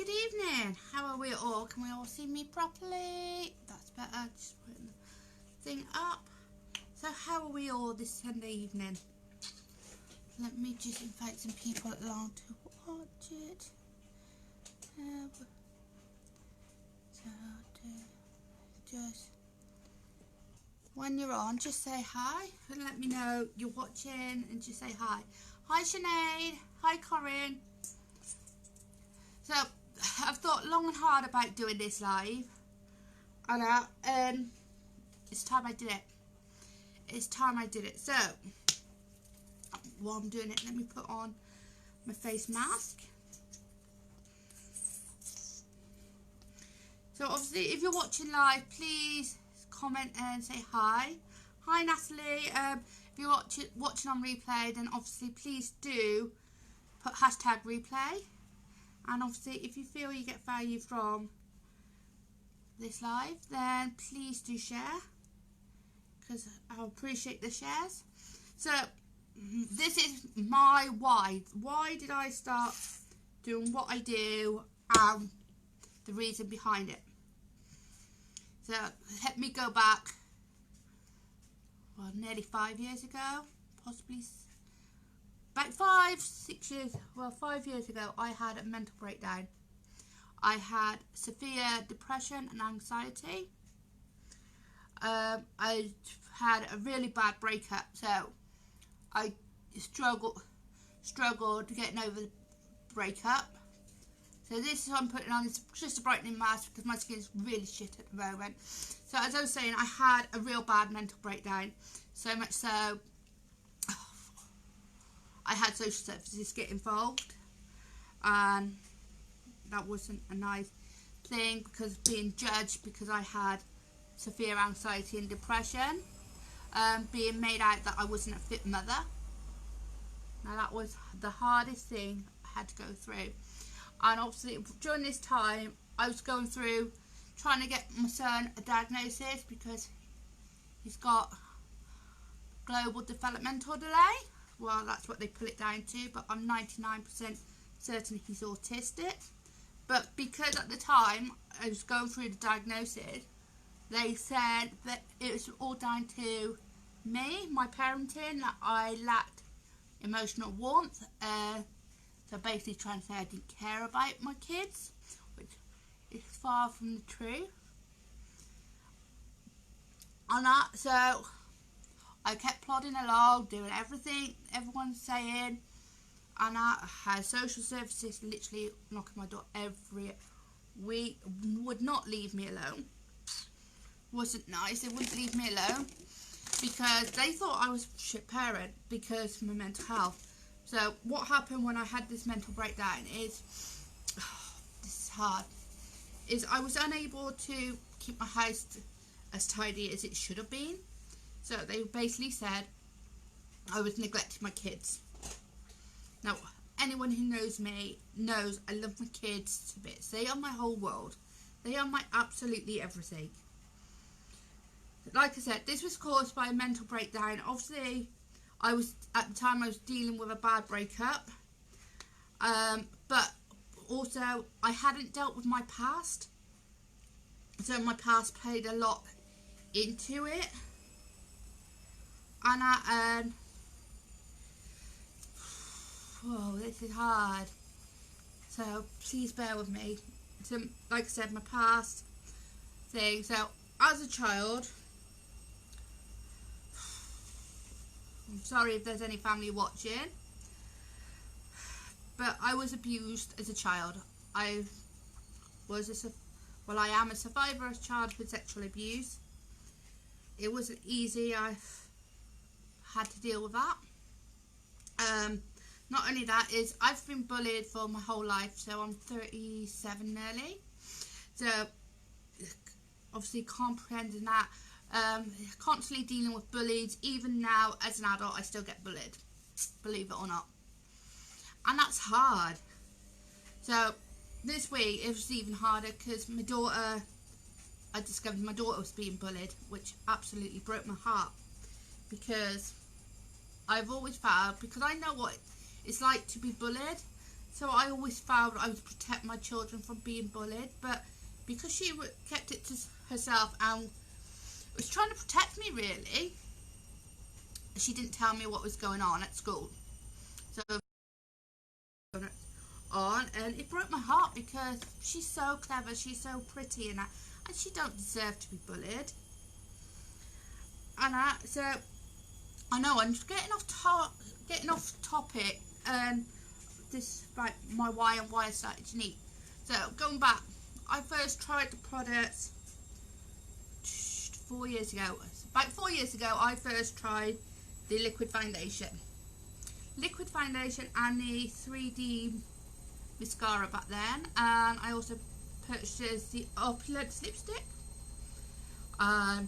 good evening. How are we all? Can we all see me properly? That's better. Just putting the thing up. So how are we all this Sunday evening? Let me just invite some people along to watch it. Just when you're on, just say hi and let me know you're watching and just say hi. Hi Sinead. Hi Corinne. So I've thought long and hard about doing this live, and it's time I did it. It's time I did it. So while I'm doing it, let me put on my face mask. So obviously, if you're watching live, please comment and say hi. Hi Natalie. If you're watching on replay, then obviously please do put hashtag replay. And obviously, if you feel you get value from this live, then please do share, because I appreciate the shares. So this is my why. Why did I start doing what I do, and the reason behind it. So let me go back, well, nearly 5 years ago, possibly about 5 years, well, 5 years ago, I had a mental breakdown. I had severe depression and anxiety. I had a really bad breakup, so I struggled getting over the breakup. So this is what I'm putting on, is just a brightening mask because my skin is really shit at the moment. So as I was saying, I had a real bad mental breakdown, so much so I had social services get involved, and that wasn't a nice thing, because being judged because I had severe anxiety and depression, being made out that I wasn't a fit mother. Now that was the hardest thing I had to go through, and obviously during this time I was going through trying to get my son a diagnosis, because he's got global developmental delay. Well, that's what they put it down to, but I'm 99% certain he's autistic. But because at the time I was going through the diagnosis, they said that it was all down to me, my parenting, that I lacked emotional warmth. So basically trying to say I didn't care about my kids, which is far from the truth. And that, so I kept plodding along, doing everything everyone's saying, and I had social services literally knocking my door every week, would not leave me alone. Wasn't nice, they wouldn't leave me alone, because they thought I was a shit parent because of my mental health. So what happened when I had this mental breakdown is, this is hard, is I was unable to keep my house as tidy as it should have been. So they basically said I was neglecting my kids. Now, anyone who knows me knows I love my kids to bits. They are my whole world. They are my absolutely everything. Like I said, this was caused by a mental breakdown. Obviously, at the time I was dealing with a bad breakup. But also, I hadn't dealt with my past. So my past played a lot into it. And whoa, this is hard. So please bear with me. So, like I said, my past thing. So as a child, I'm sorry if there's any family watching, but I was abused as a child. I am a survivor of childhood sexual abuse. It wasn't easy. I had to deal with that. Not only that, is I've been bullied for my whole life, so I'm 37 nearly. So obviously comprehending that, constantly dealing with bullies. Even now as an adult, I still get bullied, believe it or not, and that's hard. So this week it was even harder, because I discovered my daughter was being bullied, which absolutely broke my heart, because I've always found, because I know what it's like to be bullied, So I always vowed I would protect my children from being bullied, but because she kept it to herself and was trying to protect me really, she didn't tell me what was going on at school. So on, and it broke my heart because she's so clever, she's so pretty, and she don't deserve to be bullied. And so I know I'm just getting off topic. This about my why and why I started Younique. So going back, I first tried the products 4 years ago. About 4 years ago, I first tried the liquid foundation and the 3D mascara back then, and I also purchased the Opulence lipstick. I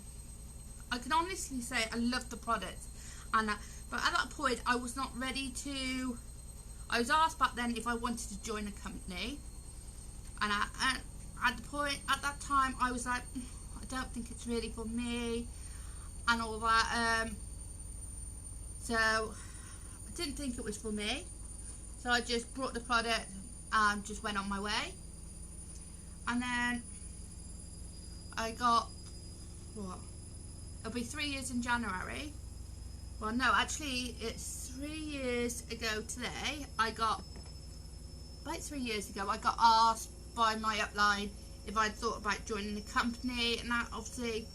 can honestly say I loved the products, and but at that point I was not ready to. I was asked back then if I wanted to join a company, and at that time I was like, I don't think it's really for me, and all that. So I didn't think it was for me. So I just brought the product and just went on my way. And then I got, what? It'll be 3 years in January. Well, no, actually, it's 3 years ago today. About 3 years ago, I got asked by my upline if I'd thought about joining the company. And that, obviously,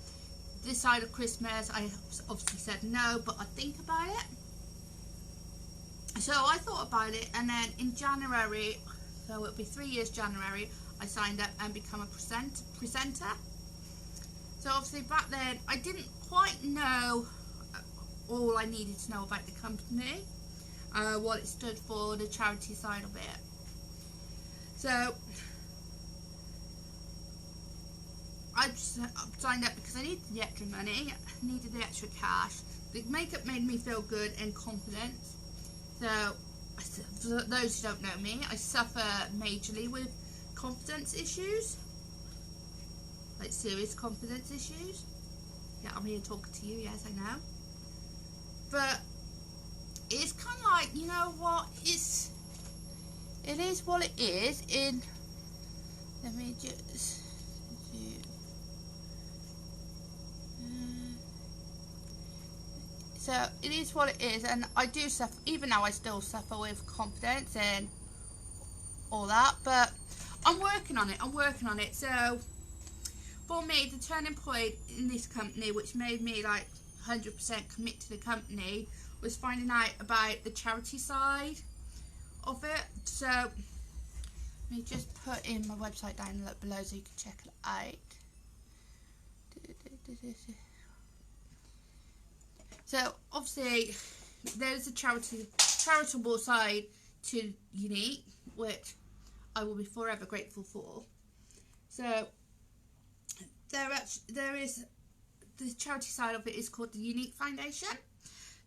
this side of Christmas, I obviously said no, but I'd think about it. So I thought about it, and then in January, so it'll be 3 years January, I signed up and become a presenter. So obviously back then I didn't quite know all I needed to know about the company, what it stood for, the charity side of it. So I just signed up because I needed the extra money, needed the extra cash. The makeup made me feel good and confident. So for those who don't know me, I suffer majorly with confidence issues, like serious confidence issues. Yeah, I'm here talking to you, yes, I know. But it's kind of like, you know what, it is what it is. Let me just do, so it is what it is, and I do suffer, even now I still suffer with confidence and all that, but I'm working on it. So for me, the turning point in this company, which made me like 100% commit to the company, was finding out about the charity side of it. So let me just put in my website down below so you can check it out. So obviously there's a charitable side to Younique, which I will be forever grateful for. So there is the charity side of it is called the Younique Foundation.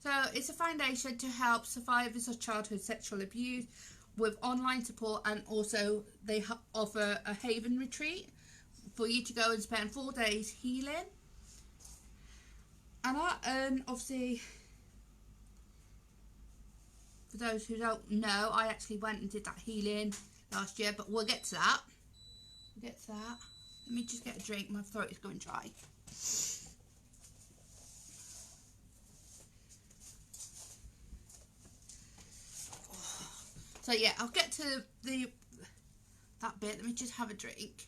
So it's a foundation to help survivors of childhood sexual abuse with online support, and also they offer a haven retreat for you to go and spend 4 days healing. And obviously, for those who don't know, I actually went and did that healing last year, but we'll get to that. Let me just get a drink, my throat is going dry. So yeah, I'll get to that bit. Let me just have a drink.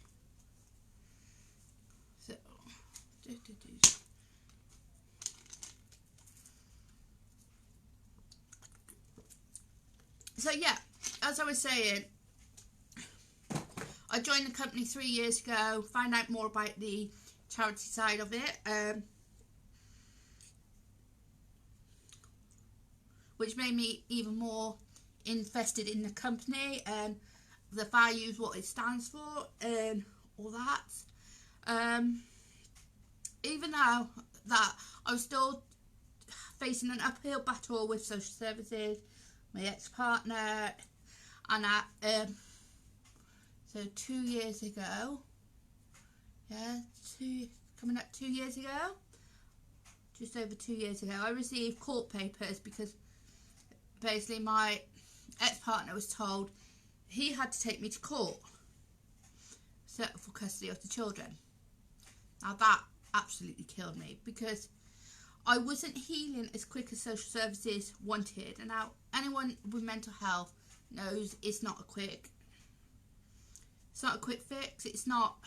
So yeah, as I was saying, I joined the company 3 years ago, found out more about the charity side of it, which made me even more invested in the company and the values, what it stands for, and all that. Even though that I was still facing an uphill battle with social services, my ex-partner, and so 2 years ago, coming up 2 years ago, just over 2 years ago, I received court papers because basically my ex-partner was told he had to take me to court for custody of the children. Now that absolutely killed me, because I wasn't healing as quick as social services wanted. And now anyone with mental health knows it's not a quick fix. It's not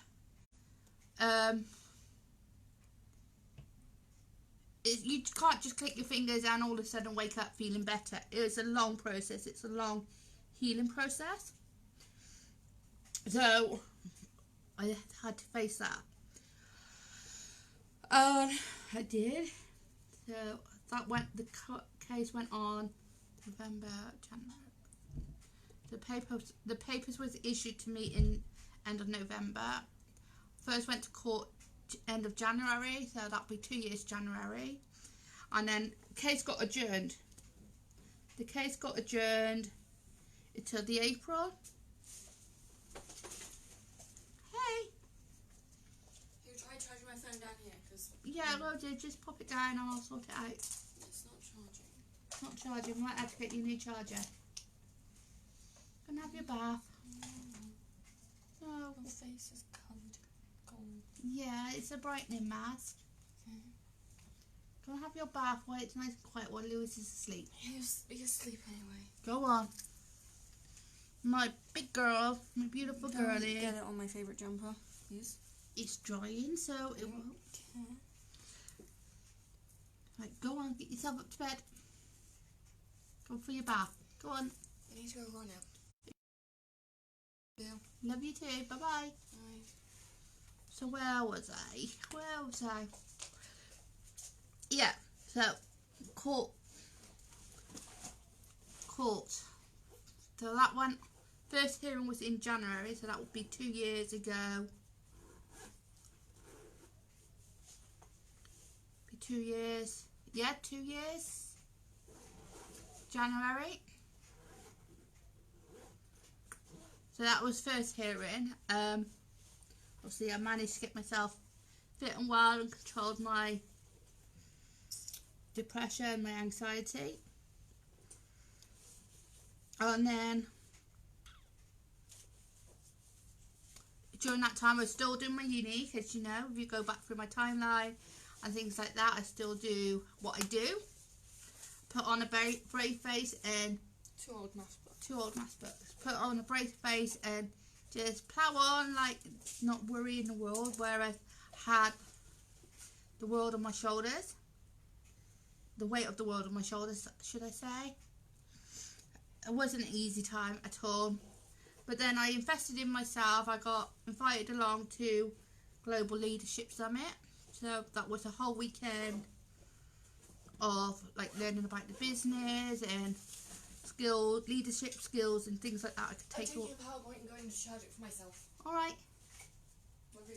you can't just click your fingers and all of a sudden wake up feeling better. It's a long process. It's a long healing process. So I had to face that. I did. So that went. The case went on November, January. The papers was issued to me in end of November. First went to court end of January, so that'll be 2 years January, and then case got adjourned. The case got adjourned until the April. Hey. You try charging my phone down here, because Yeah, well, just pop it down and I'll sort it out. it's not charging. It's not charging. Might have to get you a new charger. Go and have your bath. Oh, Your face is covered in gold. yeah, it's a brightening mask. Okay. Go and have your bath while it's nice and quiet while Lewis is asleep. He's asleep anyway. Go on. My big girl, my beautiful girlie. Get it on my favourite jumper, please. It's drying, so it won't. Okay. Right, go on, get yourself up to bed. Go for your bath. Go on. I need to go run out. Yeah. Love you too. Bye-bye. Bye. So where was I? Yeah, so court. So that one, first hearing was in January, so that would be 2 years ago. 2 years. Yeah, 2 years. January. So that was first hearing. Obviously I managed to get myself fit and well and controlled my depression, my anxiety. And then during that time I was still doing my Younique, as you know. If you go back through my timeline and things like that, I still do what I do. Put on a brave face and Two old maths books. Put on a brave face and just plough on, like not worrying the world, where I had the world on my shoulders. The weight of the world on my shoulders, should I say. It wasn't an easy time at all. But then I invested in myself. I got invited along to Global Leadership Summit. So that was a whole weekend of like learning about the business and leadership skills and things like that. I could take I'm taking a PowerPoint and going to charge it for myself. Alright. Love you.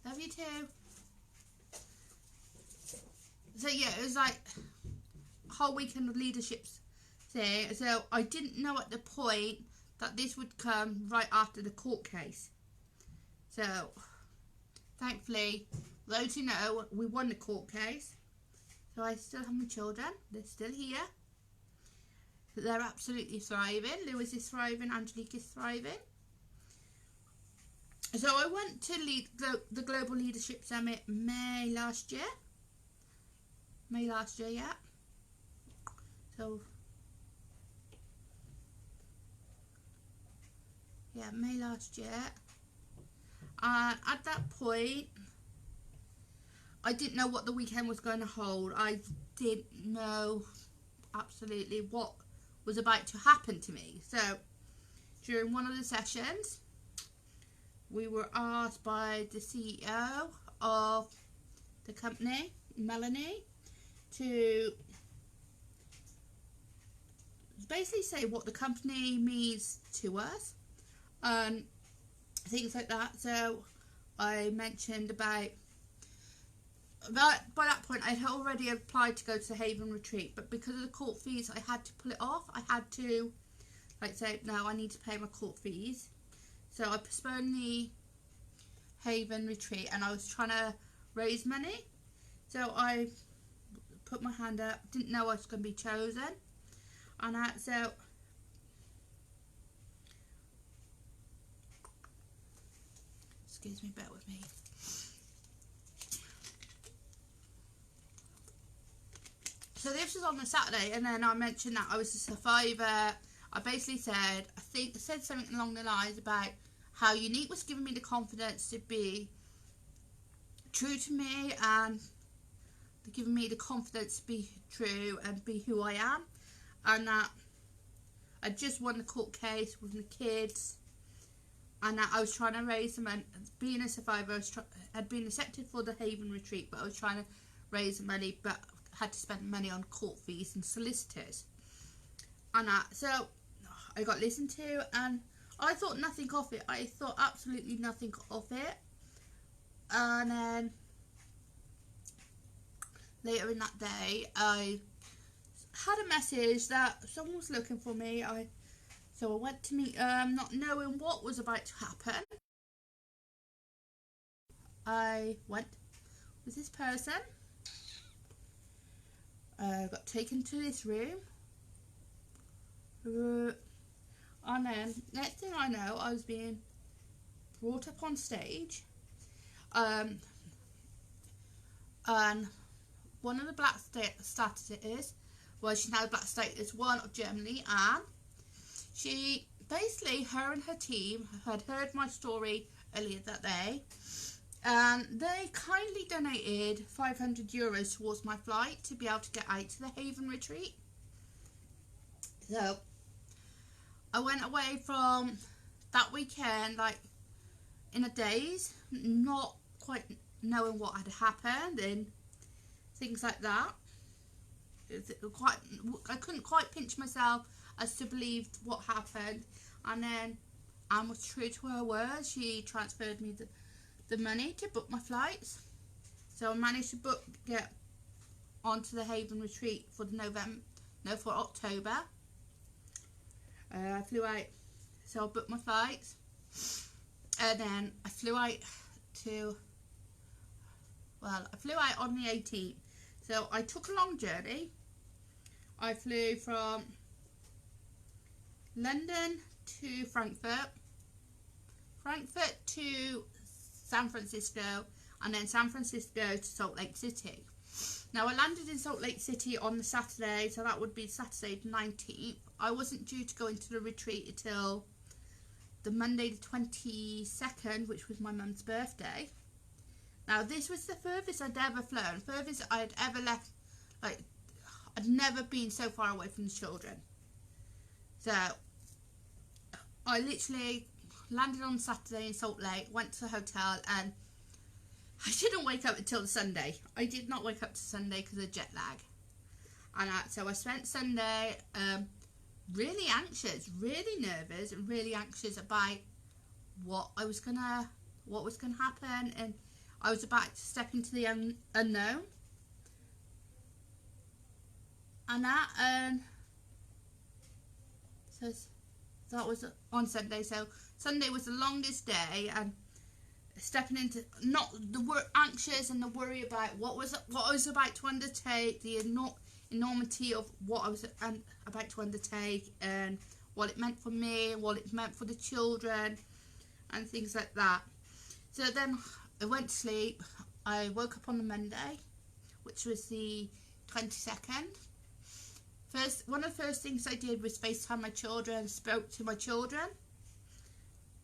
Love you too. So yeah, it was like a whole weekend of leadership thing. So I didn't know at the point that this would come right after the court case. So thankfully, those who know, we won the court case. So I still have my children. They're still here. They're absolutely thriving. Lewis is thriving. Angelique is thriving. So I went to lead the Global Leadership Summit May last year. Yeah. So, yeah, May last year. And at that point, I didn't know what the weekend was going to hold. I didn't know absolutely what was about to happen to me. So during one of the sessions, we were asked by the CEO of the company, Melanie, to basically say what the company means to us and things like that. So I mentioned about by that point I had already applied to go to the Haven retreat, but because of the court fees I had to pull it off. I had to say no, I need to pay my court fees. So I postponed the Haven retreat and I was trying to raise money. So I put my hand up, didn't know I was going to be chosen, and so excuse me, bear with me. So this was on the Saturday, and then I mentioned that I was a survivor. I basically said, I said something along the lines about how Younique was giving me the confidence to be true to me, and giving me the confidence to be true and be who I am, and that I just won the court case with the kids, and that I was trying to raise them, and being a survivor, had been accepted for the Haven retreat, but I was trying to raise the money, but had to spend money on court fees and solicitors, and so I got listened to, and I thought nothing of it. I thought absolutely nothing of it. And then later in that day, I had a message that someone was looking for me. So I went to meet them, not knowing what was about to happen. I went with this person. Got taken to this room. And then, next thing I know, I was being brought up on stage. And one of the black statuses, well, she's now black status 1 of Germany, and she, basically, her and her team had heard my story earlier that day, and they kindly donated €500 towards my flight to be able to get out to the Haven retreat. So I went away from that weekend, like, in a daze, not quite knowing what had happened and things like that. I couldn't quite pinch myself as to believe what happened, and then Anne was true to her word. She transferred me the money to book my flights, so I managed to get onto the Haven retreat for for October. I flew out, so I booked my flights, and then I flew out on the 18th. So I took a long journey. I flew from London to Frankfurt to San Francisco, and then San Francisco to Salt Lake City. Now, I landed in Salt Lake City on the Saturday, so that would be Saturday the 19th. I wasn't due to go into the retreat until the Monday the 22nd, which was my mum's birthday. Now, this was the furthest I'd ever flown, furthest I'd ever left. Like, I'd never been so far away from the children. So, I literally landed on Saturday in Salt Lake, went to the hotel, and I didn't wake up until the Sunday. I did not wake up to Sunday because of jet lag. And so I spent Sunday really anxious, really nervous, and really anxious about what was gonna happen, and I was about to step into the unknown. And so that was on Sunday. So Sunday was the longest day, and stepping into not the anxious and the worry about what I was about to undertake, the enormity of what I was about to undertake, and what it meant for me, what it meant for the children, and things like that. So then I went to sleep. I woke up on the Monday, which was the 22nd. One of the first things I did was FaceTime my children, spoke to my children.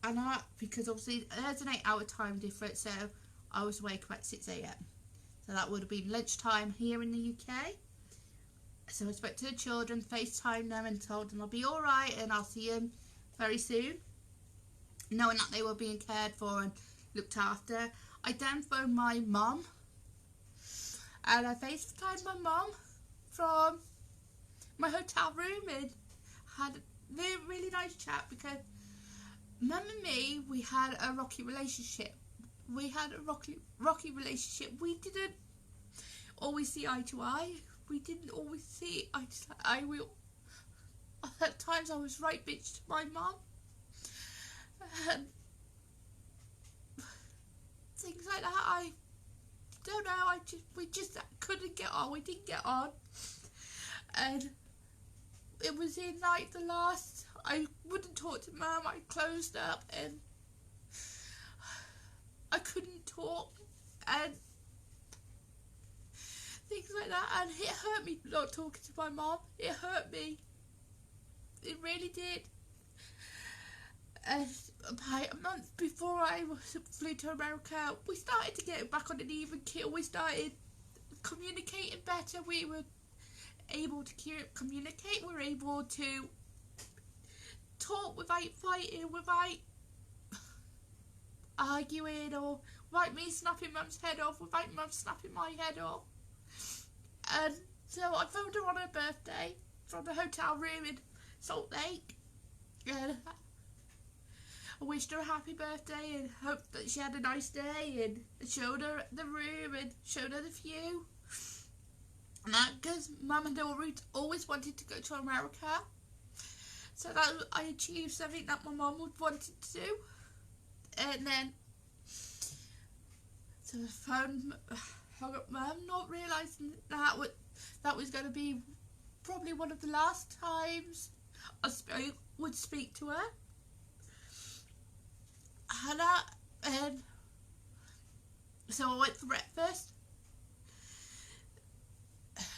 And because obviously there's an 8-hour time difference, so I was awake about 6 AM. So that would have been lunchtime here in the UK. So I spoke to the children, FaceTimed them, and told them I'll be alright and I'll see them very soon, knowing that they were being cared for and looked after. I then phoned my mum, and I FaceTimed my mum from my hotel room, and had a really nice chat, because Mum and me, we had a rocky relationship. We didn't always see eye to eye. We didn't always see eye to eye. At times I was right bitch to my mum. And things like that. I don't know. We just couldn't get on. We didn't get on. And it was in like the I wouldn't talk to Mum. I closed up, and I couldn't talk and things like that, and it hurt me not talking to my mom. It hurt me. It really did. And about a month before I flew to America, we started to get back on an even keel. We started communicating better. We were able to communicate. We were able to talk without fighting, without arguing, or without me snapping Mum's head off, without Mum snapping my head off. And so I phoned her on her birthday from the hotel room in Salt Lake. And I wished her a happy birthday and hoped that she had a nice day, and showed her the room and showed her the view. And that because Mum and daughter always wanted to go to America. So that I achieved something that my mum would wanted to do. And then so the phone hung up Mum, not realising that was going to be probably one of the last times I would speak to her. And so I went for breakfast.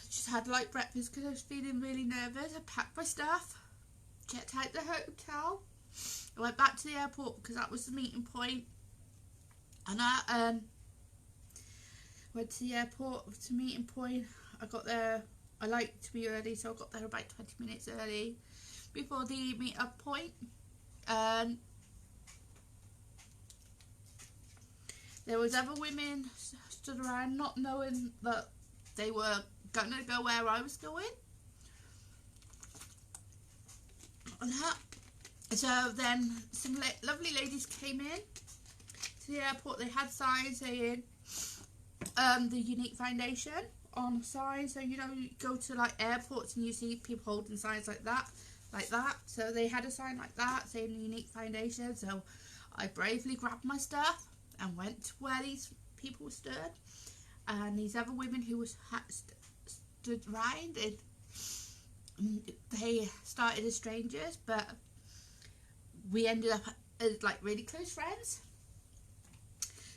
Just had light breakfast because I was feeling really nervous. I packed my stuff, checked out the hotel. I went back to the airport because that was the meeting point. And I went to the airport to meeting point. I got there. I like to be early, so I got there about 20 minutes early before the meet up point. And there was other women stood around not knowing that they were going to go where I was going. So then some lovely ladies came in to the airport. They had signs saying the Younique Foundation on the sign. So you know, you go to like airports and you see people holding signs like that. So they had a sign like that saying the Younique Foundation. So I bravely grabbed my stuff and went to where these people stood, and these other women who stood around, and they started as strangers, but we ended up as like really close friends.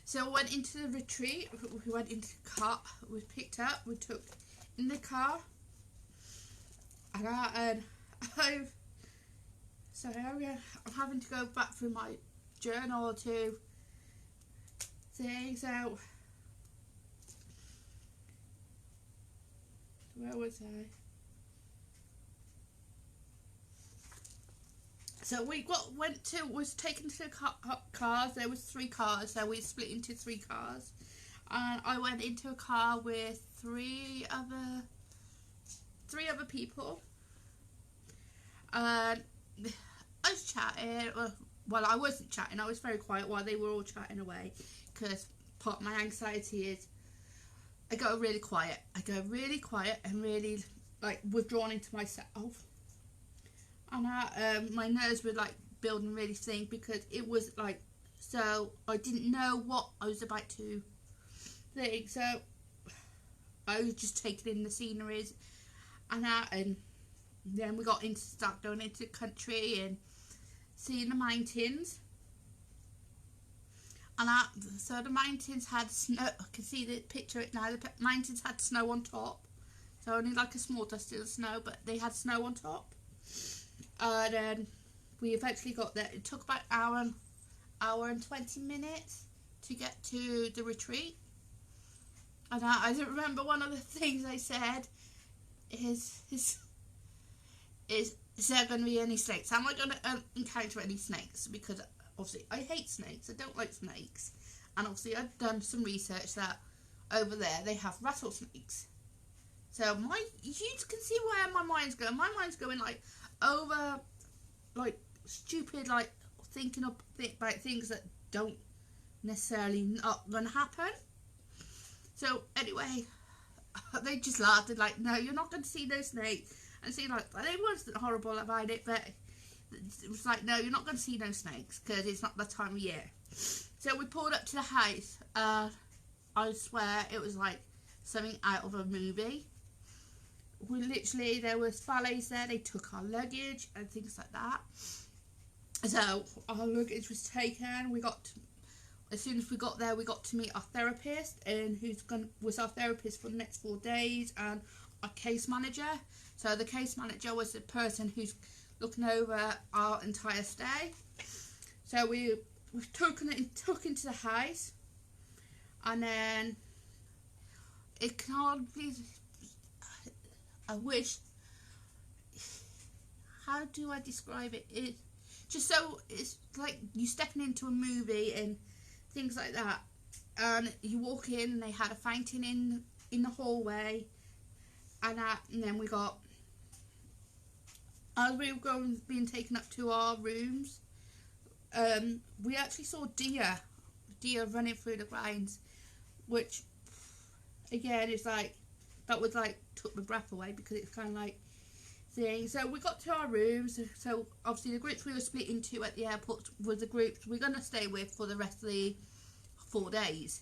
So I went into the retreat. We went into the car. We picked up. We took in the car, and I'm having to go back through my journal to things out. Where was I? So we was taken to the cars. There was 3 cars, so we split into 3 cars, and I went into a car with three other people, and I was chatting. Well, I wasn't chatting. I was very quiet while they were all chatting away, because part of my anxiety is I go really quiet. And really like withdrawn into myself. And my nerves were like building really thin because it was like, so I didn't know what I was about to think. So I was just taking in the sceneries, and then we got into start going into the country and seeing the mountains. And so the mountains had snow. I can see the picture it now. The mountains had snow on top. So only like a small dusting of snow, but they had snow on top. And then we eventually got there. It took about an hour and 20 minutes to get to the retreat. And I don't remember one of the things I said is there going to be any snakes? Am I going to encounter any snakes? Because obviously I hate snakes. I don't like snakes. And obviously I've done some research that over there they have rattlesnakes. So you can see where my mind's going. My mind's going like over like stupid, like thinking about things that don't necessarily not going to happen. So anyway, they just laughed and like, no, you're not going to see no snake. And see, like, they wasn't horrible about it, but it was like, no, you're not going to see no snakes because it's not that time of year. So we pulled up to the house. I swear it was like something out of a movie. There was valets there. They took our luggage and things like that. So our luggage was taken. as soon as we got there, we got to meet our therapist, and was our therapist for the next 4 days, and our case manager. So the case manager was the person who's looking over our entire stay. So we took into the house, and then it can't be. I wish. How do I describe it? It's like you stepping into a movie and things like that. And you walk in, and they had a fountain in the hallway, and then we got. As we were being taken up to our rooms, we actually saw deer running through the grounds, which again is like that was like took my breath away, because it's kind of like thing. So we got to our rooms. So obviously the groups we were split into at the airport was the groups we're gonna stay with for the rest of the 4 days.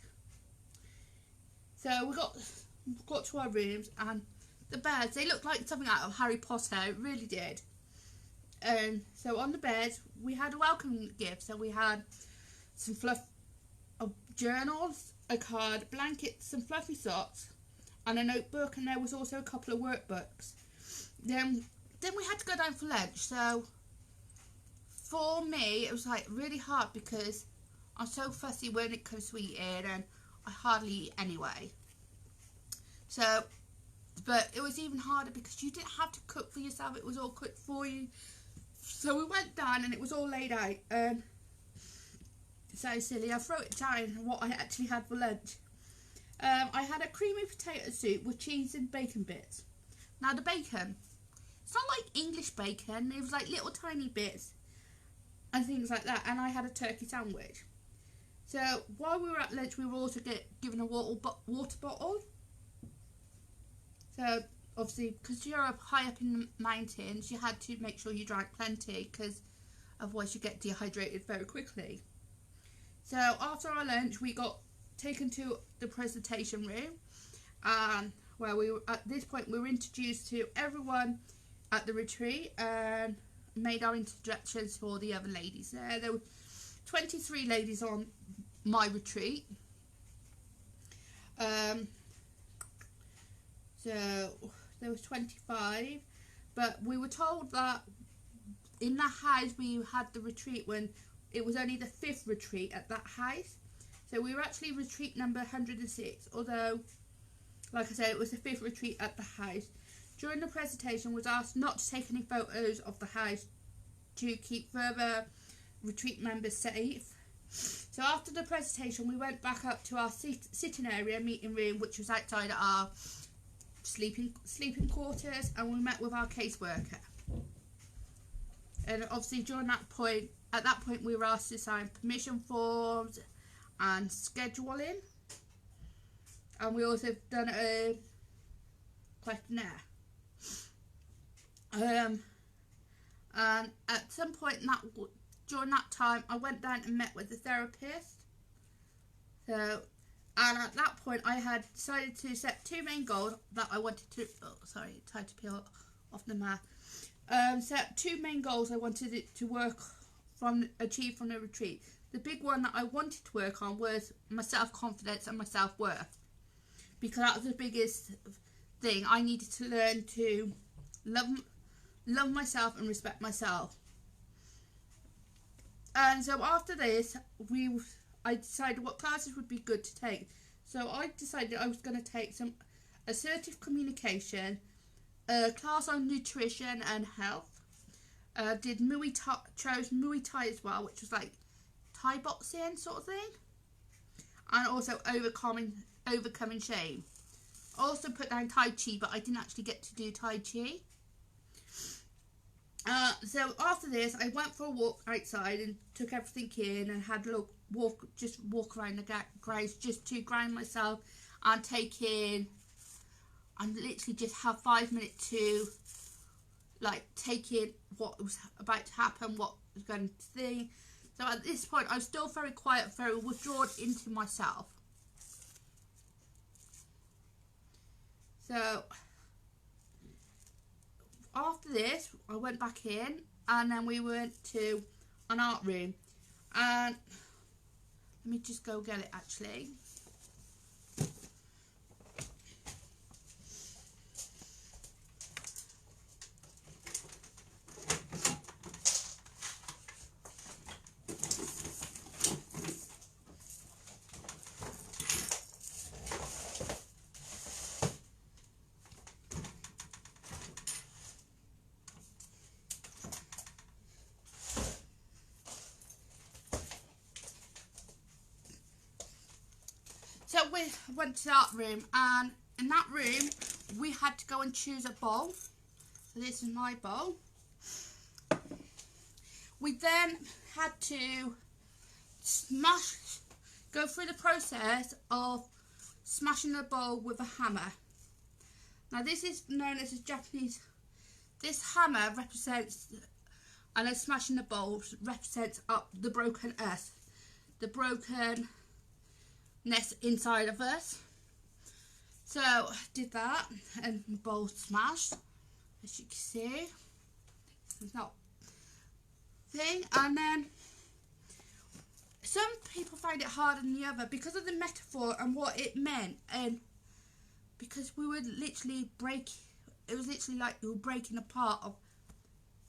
So we got to our rooms, and the beds, they looked like something out of Harry Potter. It really did. And so on the bed we had a welcome gift. So we had some journals, a card, blankets, some fluffy socks, and a notebook, and there was also a couple of workbooks. Then we had to go down for lunch. So for me it was like really hard, because I'm so fussy when it comes to eating, and I hardly eat anyway. So, but it was even harder because you didn't have to cook for yourself, it was all cooked for you. So we went down, and it was all laid out, and so silly, I wrote it down what I actually had for lunch. I had a creamy potato soup with cheese and bacon bits. Now the bacon, it's not like English bacon, it was like little tiny bits and things like that, and I had a turkey sandwich. So while we were at lunch, we were also given a water bottle. So obviously, because you're up high up in the mountains, you had to make sure you drank plenty, because otherwise you get dehydrated very quickly. So after our lunch, we got taken to the presentation room, where at this point we were introduced to everyone at the retreat and made our introductions to all the other ladies there. There were 23 ladies on my retreat. So there was 25, but we were told that in that house we had the retreat when it was only the 5th retreat at that house. So we were actually retreat number 106, although, like I said, it was the 5th retreat at the house. During the presentation, was asked not to take any photos of the house to keep further retreat members safe. So after the presentation, we went back up to our sitting area, meeting room, which was outside our sleeping quarters, and we met with our caseworker. And obviously at that point we were asked to sign permission forms and scheduling, and we also done a questionnaire. And at some point during that time, I went down and met with the therapist. So, and at that point, I had decided to set 2 main goals that I wanted to. Oh, sorry, tried to peel off the mat. Set 2 main goals I wanted it to achieve from the retreat. The big one that I wanted to work on was my self-confidence and my self-worth, because that was the biggest thing. I needed to learn to love myself and respect myself. And so after this, I decided what classes would be good to take. So I decided I was going to take some assertive communication, a class on nutrition and health. Did chose Muay Thai as well, which was like Thai boxing sort of thing, and also overcoming shame. I also put down Tai Chi, but I didn't actually get to do Tai Chi. So after this, I went for a walk outside and took everything in, and had a walk around the grounds just to ground myself and take in, and literally just have 5 minutes to take in what was about to happen, what was going to be. So at this point, I was still very quiet, very withdrawn into myself. So after this, I went back in, and then we went to an art room. And Let me just go get it actually. So we went to that room, and in that room we had to go and choose a bowl. So this is my bowl. We then had to go through the process of smashing the bowl with a hammer. Now this is known as a Japanese. This hammer represents, and then smashing the bowl represents up the broken earth, the broken inside of us. So did that, and the bowl smashed, as you can see. It's not thing. And then some people find it harder than the other because of the metaphor and what it meant, and because we would literally it was literally like we were breaking apart of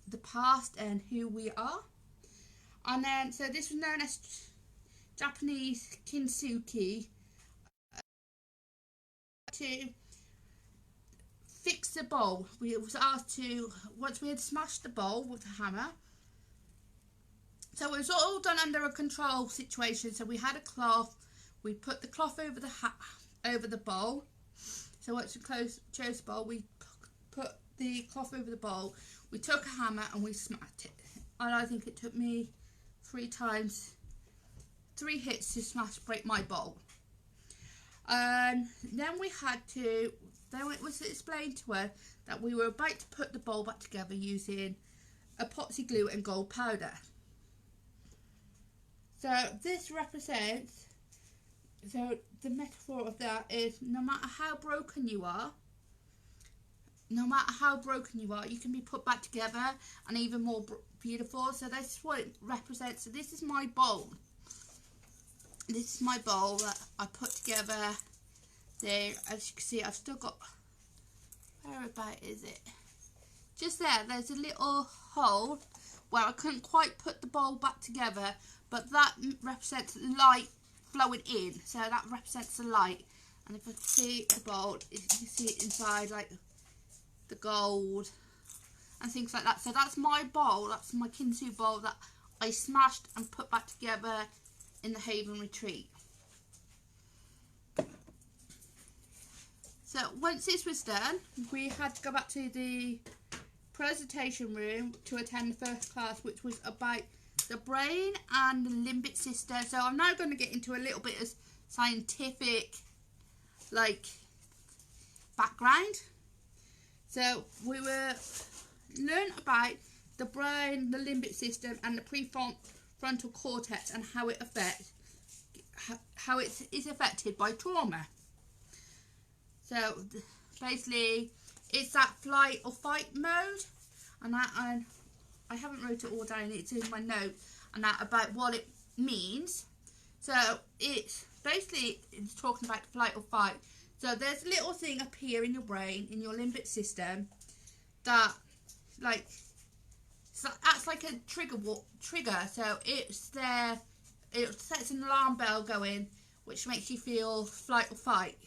the past and who we are. And then so this was known as Japanese kintsugi, to fix the bowl. We was asked to, once we had smashed the bowl with the hammer, so it was all done under a control situation. So we had a cloth, we put the cloth over the bowl. So once we chose the bowl, we put the cloth over the bowl, we took a hammer and we smacked it. And I think it took me 3 hits to break my bowl. Then it was explained to us that we were about to put the bowl back together using epoxy glue and gold powder. So this represents, so the metaphor of that is no matter how broken you are, you can be put back together and even more beautiful. So that's what it represents. So this is my bowl. This is my bowl that I put together there. As you can see, I've still got, whereabout is it? Just there's a little hole where I couldn't quite put the bowl back together, but that represents light flowing in. So that represents the light. And if I see the bowl, you can see it inside, like the gold and things like that. So that's my bowl. That's my kintsugi bowl that I smashed and put back together in the Haven Retreat. So once this was done, we had to go back to the presentation room to attend the first class, which was about the brain and the limbic system. So I'm now going to get into a little bit of scientific background. So we learn about the brain, the limbic system and the prefrontal cortex and how it is affected by trauma. So basically it's that flight or fight mode, and I haven't wrote it all down, it's in my notes, and that about what it means. So it's talking about flight or fight. So there's a little thing up here in your brain, in your limbic system, that acts like a trigger. So it's there. It sets an alarm bell going, which makes you feel flight or fight.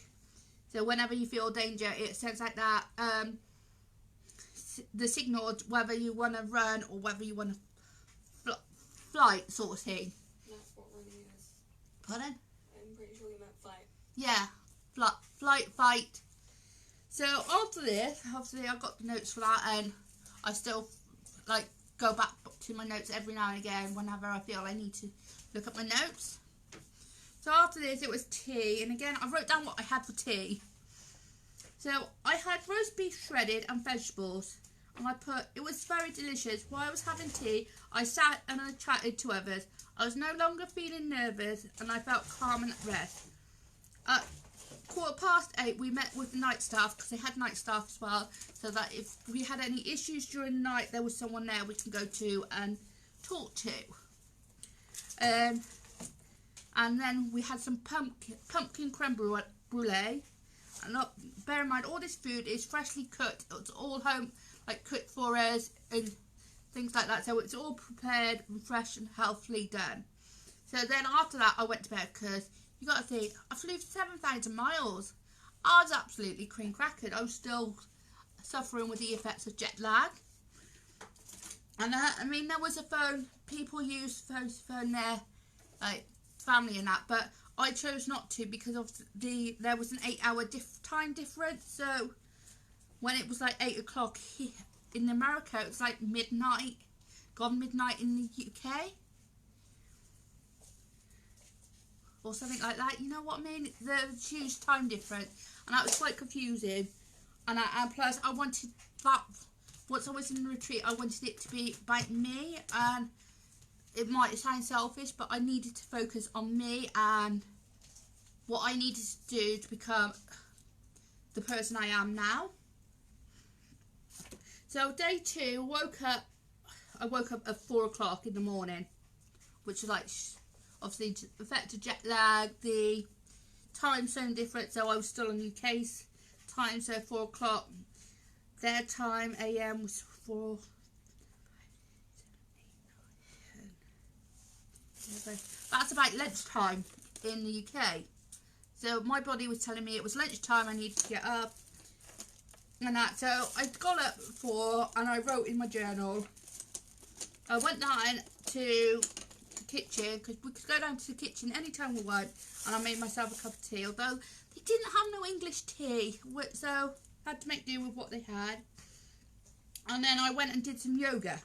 So whenever you feel danger, it sends like that the signal whether you want to run or whether you want to flight, sort of thing. That's what running is. Pardon? I'm pretty sure you meant fight. Yeah, flight, fight. So after this, obviously I got the notes for that, and I still go back to my notes every now and again whenever I feel I need to look at my notes. So after this it was tea, and again I wrote down what I had for tea. So I had roast beef shredded and vegetables, and it was very delicious. While I was having tea, I sat and I chatted to others. I was no longer feeling nervous and I felt calm and at rest. At 8:15 we met with the night staff, because they had night staff as well, so that if we had any issues during the night there was someone there we can go to and talk to. And And then we had some pumpkin creme brulee. And bear in mind, all this food is freshly cooked. It's all home, like cooked for us and things like that. So it's all prepared and fresh and healthily done. So then after that, I went to bed because you got to think, I flew 7,000 miles. I was absolutely cream crackered. I was still suffering with the effects of jet lag. And I mean, there was a phone. People use phones to phone their like family and that, but I chose not to because of there was an 8-hour time difference. So when it was like 8 o'clock in America, it was like midnight, gone midnight in the UK. Or something like that, you know what I mean? There's a huge time difference, and that was quite confusing. And plus, I wanted that. Once I was in the retreat, I wanted it to be about me, and it might sound selfish, but I needed to focus on me and what I needed to do to become the person I am now. So day 2, I woke up at 4 o'clock in the morning, which is like, obviously affected jet lag, the time zone difference, so I was still on UK's time, so 4 o'clock their time, AM was 4, 5, 6, 7, 8, 9, 10. That's about lunchtime in the UK. So my body was telling me it was lunchtime, I needed to get up and that. So I got up at 4 and I wrote in my journal. I went down to kitchen because we could go down to the kitchen anytime we want, and I made myself a cup of tea, although they didn't have no English tea, so I had to make do with what they had. And then I went and did some yoga.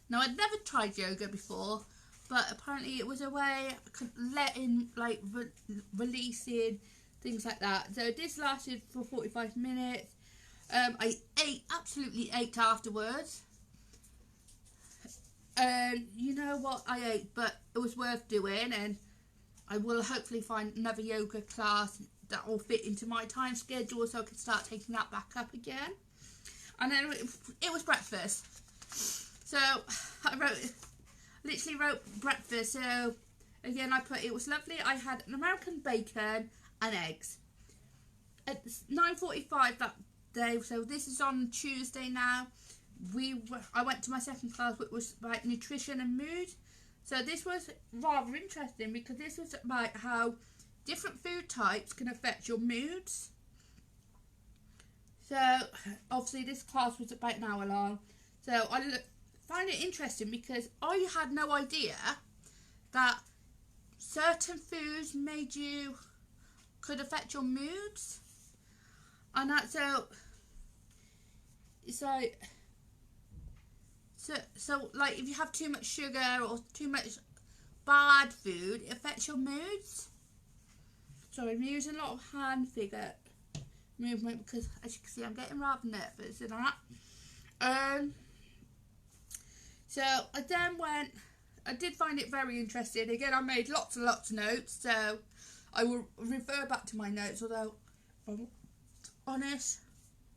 Now, I'd never tried yoga before, but apparently it was a way of letting, like, releasing things like that. So this lasted for 45 minutes. I absolutely ate afterwards. You know what I ate, but it was worth doing, and I will hopefully find another yoga class that will fit into my time schedule so I can start taking that back up again. And then it was breakfast. So I literally wrote breakfast. So again, I put it was lovely. I had an American bacon and eggs at 9:45 that day. So this is on Tuesday now. I went to my second class, which was about nutrition and mood. So this was rather interesting because this was about how different food types can affect your moods. So obviously this class was about an hour long. So I find it interesting because I had no idea that certain foods could affect your moods. And that's so it's like So like if you have too much sugar or too much bad food, it affects your moods. Sorry, I'm using a lot of hand figure movement because, as you can see, I'm getting rather nervous and that. So I then I did find it very interesting. Again, I made lots and lots of notes, so I will refer back to my notes, although, if I'm honest,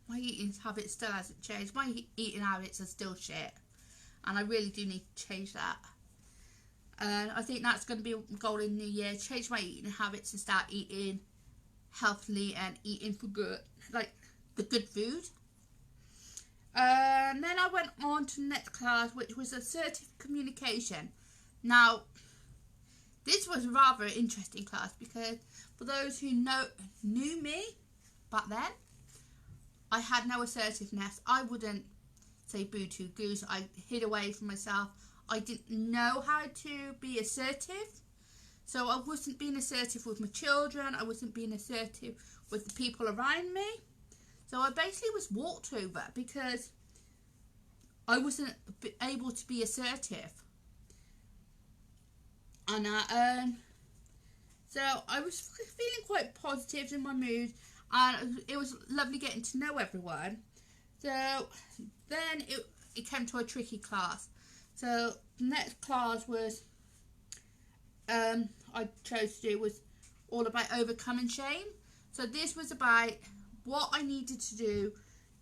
my eating habits still hasn't changed. My eating habits are still shit, and I really do need to change that. And I think that's going to be a goal in the new year, change my eating habits and start eating healthily and eating for good, like the good food. And then I went on to the next class, which was assertive communication. Now, this was a rather interesting class because for those who knew me back then, I had no assertiveness. I wouldn't say boo to goose. I hid away from myself. I didn't know how to be assertive. So I wasn't being assertive with my children. I wasn't being assertive with the people around me. So I basically was walked over because I wasn't able to be assertive. And so I was feeling quite positive in my mood, and it was lovely getting to know everyone. So then it came to a tricky class. So the next class was I chose to do was all about overcoming shame. So this was about what I needed to do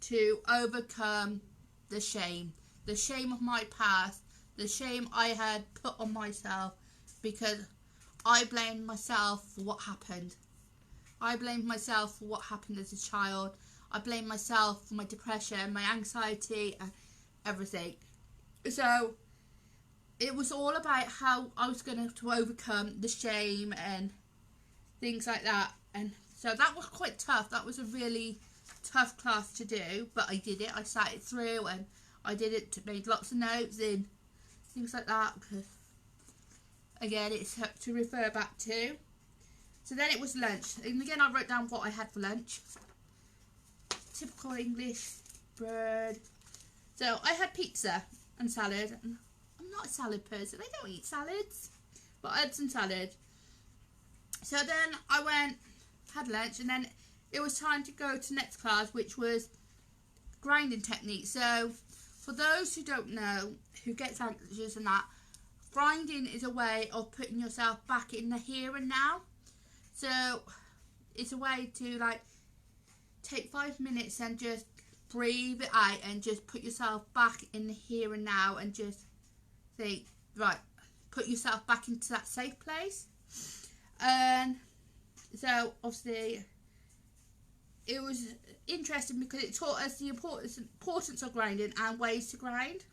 to overcome the shame of my past, the shame I had put on myself, because I blamed myself for what happened. I blamed myself for what happened as a child. I blamed myself for my depression, my anxiety, and everything. So it was all about how I was going to overcome the shame and things like that. And so that was quite tough. That was a really tough class to do, but I did it. I sat it through and I did it, made lots of notes and things like that, because again, it's to refer back to. So then it was lunch, and again I wrote down what I had for lunch. Typical English bread. So I had pizza and salad. I'm not a salad person, I don't eat salads, but I had some salad. So then I went, had lunch, and then it was time to go to next class, which was grinding technique. So for those who don't know, who gets anxious and that, grinding is a way of putting yourself back in the here and now. So it's a way to like take 5 minutes and just breathe it out and just put yourself back in the here and now and just think, right, put yourself back into that safe place. And so obviously it was interesting because it taught us the importance of grinding and ways to grind,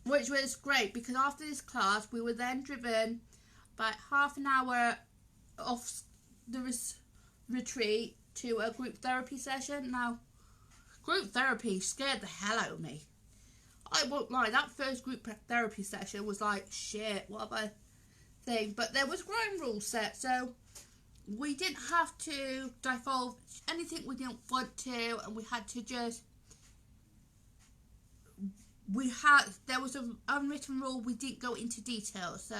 which was great, because after this class we were then driven about half an hour off the retreat to a group therapy session. Now, group therapy scared the hell out of me. I won't lie, that first group therapy session was like, shit, what a thing. But there was ground rules set, so we didn't have to divulge anything we didn't want to, and we had to just, there was an unwritten rule, we didn't go into details. So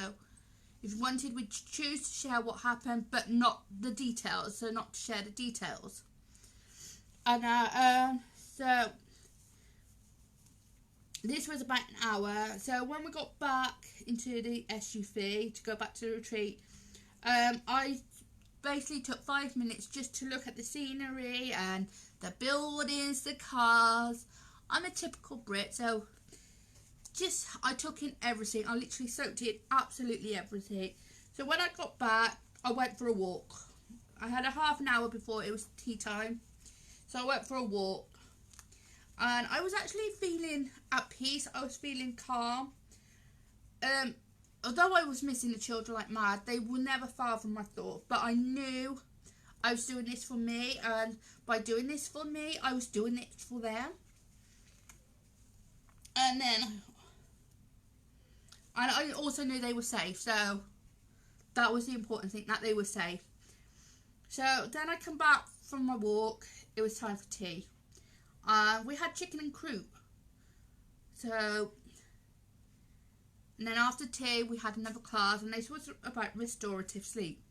if you wanted, we'd choose to share what happened, but not the details, so not to share the details. And so this was about an hour. So when we got back into the SUV to go back to the retreat, I basically took 5 minutes just to look at the scenery and the buildings, the cars. I'm a typical Brit, so I took in everything. I literally soaked in absolutely everything. So when I got back, I went for a walk. I had a half an hour before it was tea time, so I went for a walk, and I was actually feeling at peace. I was feeling calm. Although I was missing the children like mad, they were never far from my thoughts, but I knew I was doing this for me, and by doing this for me, I was doing it for them. And I also knew they were safe, so that was the important thing, that they were safe. So then I come back from my walk, it was time for tea. We had chicken and croup. So, and then after tea we had another class, and this was about restorative sleep.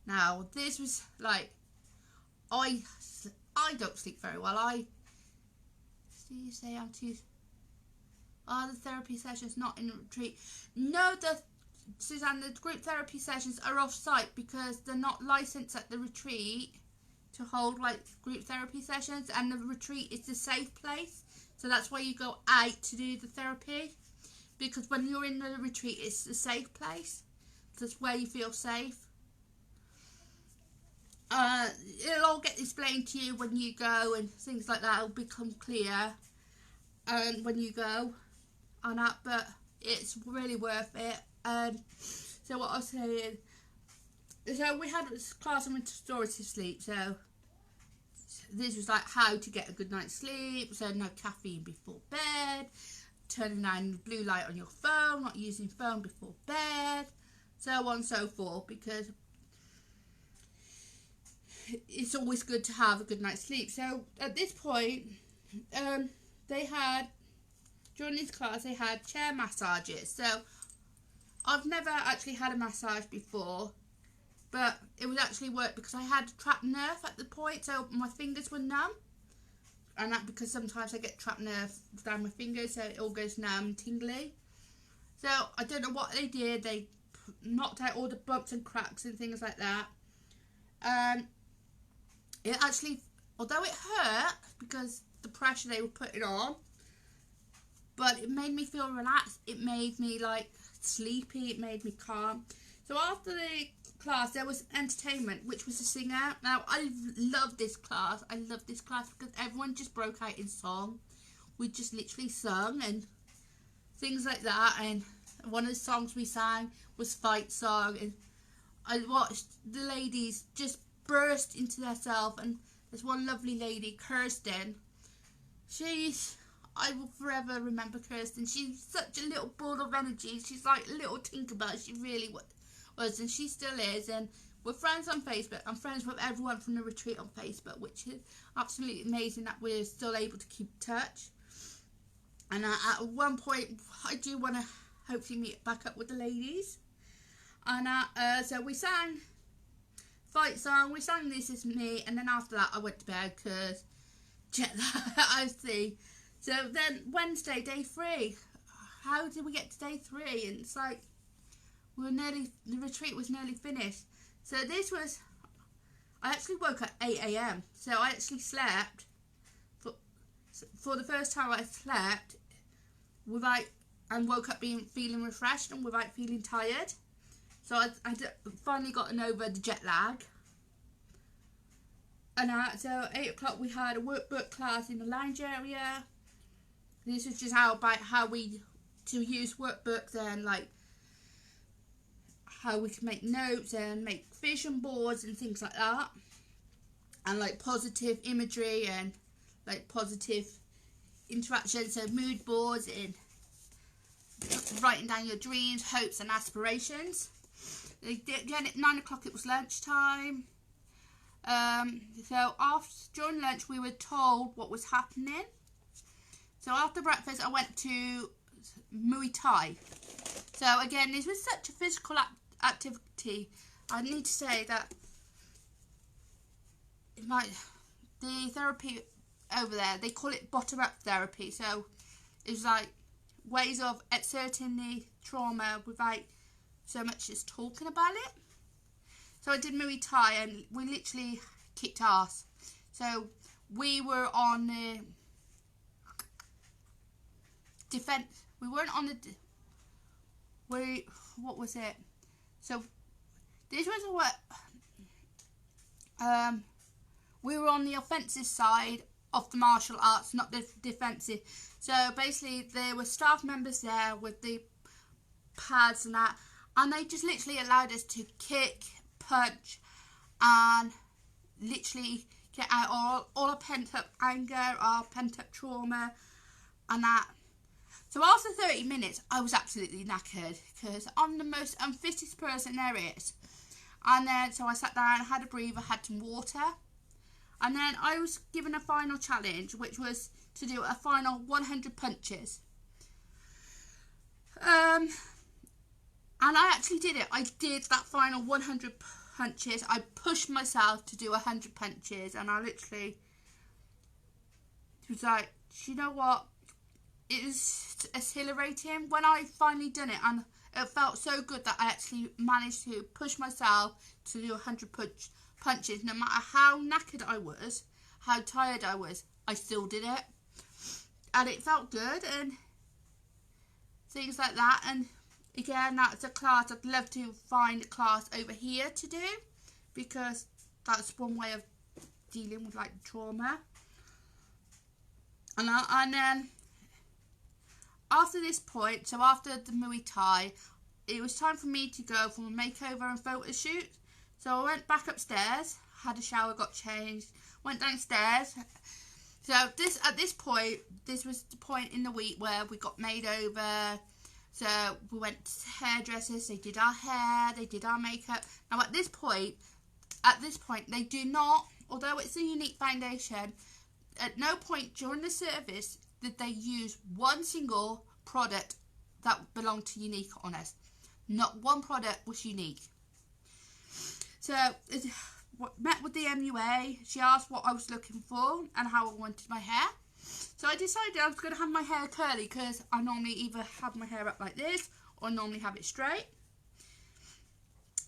Now this was like, I don't sleep very well. You say I'm too... the therapy sessions not in retreat? No, Suzanne, the group therapy sessions are off-site because they're not licensed at the retreat to hold like group therapy sessions, and the retreat is the safe place. So that's why you go out to do the therapy, because when you're in the retreat, it's the safe place. That's where you feel safe. It'll all get explained to you when you go, and things like that will become clear when you go on that, but it's really worth it. So what I was saying, so we had this class on restorative sleep. So this was like how to get a good night's sleep. So no caffeine before bed, turning on the blue light on your phone, not using phone before bed, so on and so forth, because it's always good to have a good night's sleep. So at this point, during this class they had chair massages. So I've never actually had a massage before, but it would actually work because I had trapped nerve at the point, so my fingers were numb, and that because sometimes I get trapped nerve down my fingers, so it all goes numb, tingly. So I don't know what they did. They knocked out all the bumps and cracks and things like that. It actually, although it hurt because the pressure they were putting on, but it made me feel relaxed. It made me like sleepy. It made me calm. So after the class, there was entertainment, which was a singer. Now, I love this class. I love this class because everyone just broke out in song. We just literally sung and things like that. And one of the songs we sang was Fight Song. And I watched the ladies just burst into themselves. And there's one lovely lady, Kirsten. I will forever remember Kirsten. She's such a little ball of energy. She's like a little Tinkerbell. She really was, and she still is. And we're friends on Facebook. I'm friends with everyone from the retreat on Facebook, which is absolutely amazing that we're still able to keep touch. And at one point, I do want to hopefully meet back up with the ladies. And so we sang Fight Song. We sang This Is Me, and then after that, I went to bed because I see. So then Wednesday, day 3. How did we get to day 3? And it's like the retreat was nearly finished. So this was, I actually woke at 8 a.m. So I actually slept for the first time. I slept and woke up feeling refreshed and without feeling tired. So I finally gotten over the jet lag. And so 8 o'clock we had a workbook class in the lounge area. This was just about how to use workbooks and like how we can make notes and make vision boards and things like that. And like positive imagery and like positive interaction. So mood boards and writing down your dreams, hopes and aspirations. Again at 9 o'clock it was lunchtime. So during lunch we were told what was happening. So after breakfast I went to Muay Thai. So again, this was such a physical activity. I need to say that the therapy over there, they call it bottom up therapy. So it was like ways of exerting the trauma without so much as talking about it. So I did Muay Thai and we literally kicked ass. So we were on the defense. We weren't on the. What was it? So this was what. We were on the offensive side of the martial arts, not the defensive. So basically, there were staff members there with the pads and that, and they just literally allowed us to kick, punch, and literally get out all our pent up anger, our pent up trauma, and that. So after 30 minutes, I was absolutely knackered because I'm the most unfittest person there is. And then, so I sat down, had a breather, had some water. And then I was given a final challenge, which was to do a final 100 punches. And I actually did it. I did that final 100 punches. I pushed myself to do 100 punches. And I literally was like, you know what? It was exhilarating when I finally done it, and it felt so good that I actually managed to push myself to do 100 punches. No matter how knackered I was, how tired I was, I still did it, and it felt good and things like that. And again, that's a class I'd love to find a class over here to do, because that's one way of dealing with like trauma. And then after this point, so after the Muay Thai, it was time for me to go for a makeover and photo shoot. So I went back upstairs, had a shower, got changed, went downstairs. So at this point, this was the point in the week where we got made over. So we went to hairdressers, they did our hair, they did our makeup. Now at this point, they do not, although it's a Younique foundation, at no point during the service did they use one single product that belonged to Younique on us. Not one product was Younique. So met with the MUA. She asked what I was looking for and how I wanted my hair. So I decided I was going to have my hair curly, because I normally either have my hair up like this or normally have it straight.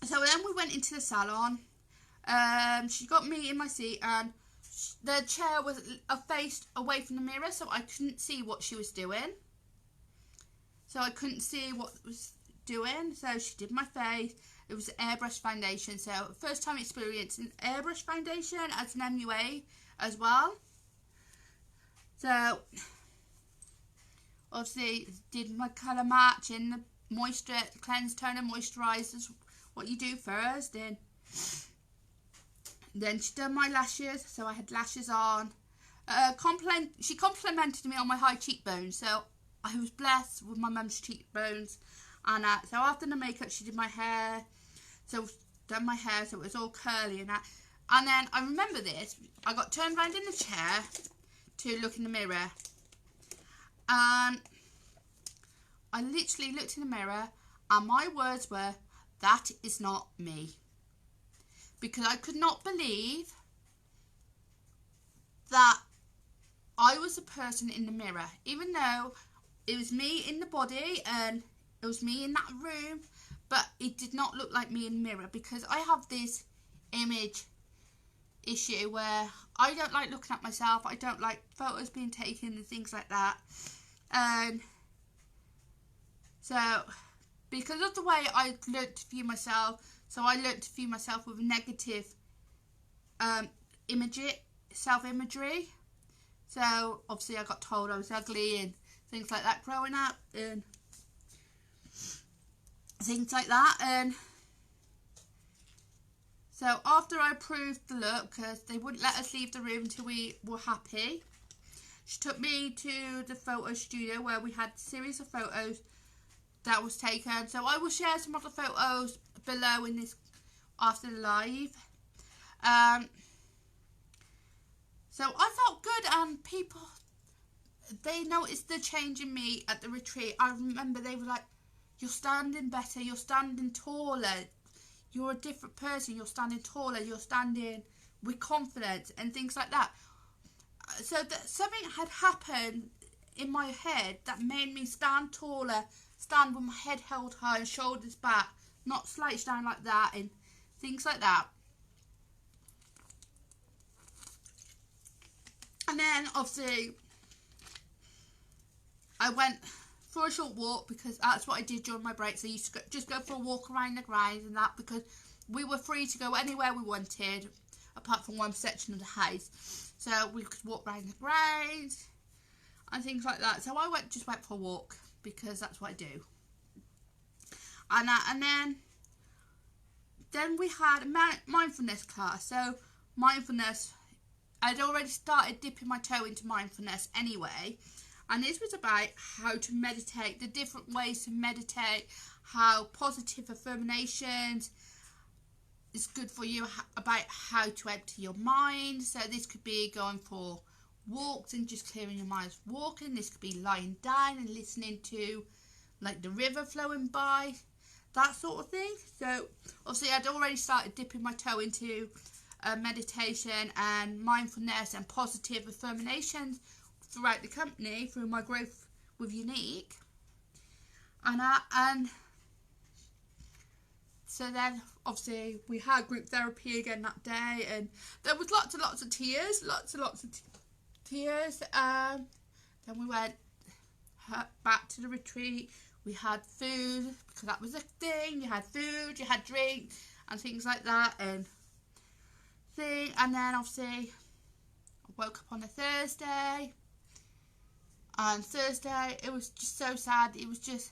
So then we went into the salon. She got me in my seat, and the chair was faced away from the mirror, so I couldn't see what she was doing. So I couldn't see what was doing. So she did my face. It was airbrush foundation. So first time experiencing airbrush foundation as an MUA as well. So obviously did my colour match in the moisture, cleanse, tone and moisturize is what you do first. Then she done my lashes, so I had lashes on. She complimented me on my high cheekbones, so I was blessed with my mum's cheekbones. And so after the makeup, she did my hair. So done my hair, so it was all curly and that. And then I remember this. I got turned around in the chair to look in the mirror, and I literally looked in the mirror, and my words were, "That is not me," because I could not believe that I was a person in the mirror, even though it was me in the body and it was me in that room, but it did not look like me in the mirror, because I have this image issue where I don't like looking at myself. I don't like photos being taken and things like that. And so because of the way I learnt to view myself, so I learnt to view myself with negative self-imagery. So obviously I got told I was ugly and things like that growing up and things like that. And so after I approved the look, because they wouldn't let us leave the room until we were happy, she took me to the photo studio where we had a series of photos that was taken. So I will share some of the photos below in this after the live. So I felt good, and people, they noticed the change in me at the retreat. I remember they were like, "You're standing better, you're standing taller, you're a different person, you're standing taller, you're standing with confidence," and things like that. So something had happened in my head that made me stand taller, stand with my head held high and shoulders back, not slouched down like that and things like that. And then obviously I went for a short walk, because that's what I did during my breaks. I used to just go for a walk around the grounds and that, because we were free to go anywhere we wanted apart from one section of the house. So we could walk around the grounds and things like that. So I just went for a walk, because that's what I do. And then we had a mindfulness class. So mindfulness, I'd already started dipping my toe into mindfulness anyway, and this was about how to meditate, the different ways to meditate, how positive affirmations is good for you, about how to empty your mind. So this could be going for walks and just clearing your mind walking. This could be lying down and listening to like the river flowing by, that sort of thing. So obviously I'd already started dipping my toe into meditation and mindfulness and positive affirmations throughout the company through my growth with Younique. And so then obviously we had group therapy again that day, and there was lots and lots of tears. Then we went back to the retreat. We had food, because that was a thing. You had food, you had drink and things like that, and then obviously I woke up on a Thursday, and Thursday it was just so sad. It was just,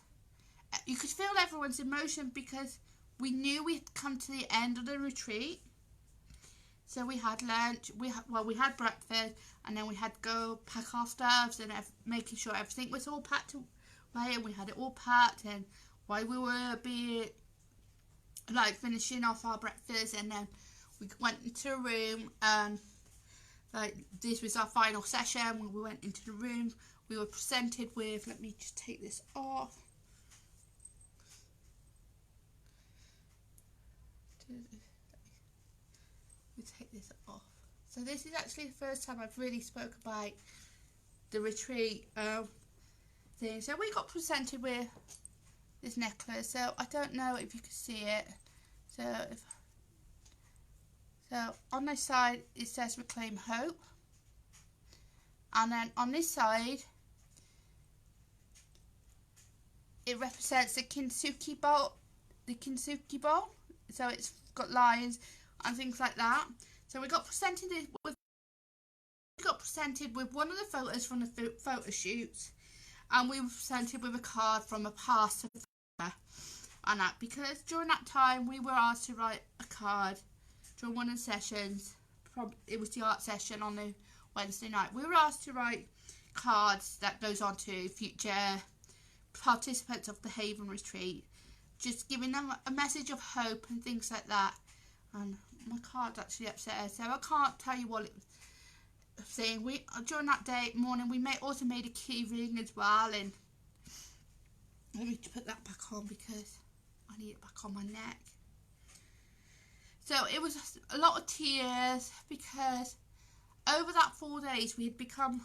you could feel everyone's emotion, because we knew we'd come to the end of the retreat. So we had lunch, we had breakfast, and then we had to go pack our stuffs and making sure everything was all packed away, and we had it all packed. And while we were finishing off our breakfast, and then we went into a room, and this was our final session. When we went into the room, we were presented with, let me just take this off. We take this off. So this is actually the first time I've really spoke about the retreat thing. So we got presented with this necklace. So I don't know if you can see it. So on this side it says Reclaim Hope, and then on this side it represents the Kintsugi bowl. The Kintsugi bowl. So it's got lions and things like that. So we got presented with one of the photos from the photo shoots, and we were presented with a card from a past and that, because during that time we were asked to write a card during one of the sessions. It was the art session on the Wednesday night. We were asked to write cards that goes on to future participants of the Haven Retreat, just giving them a message of hope and things like that. And my card's actually upstairs, so I can't tell you what it was saying. During that day morning we also made a key ring as well, and let me put that back on because I need it back on my neck. So it was a lot of tears, because over that 4 days we had become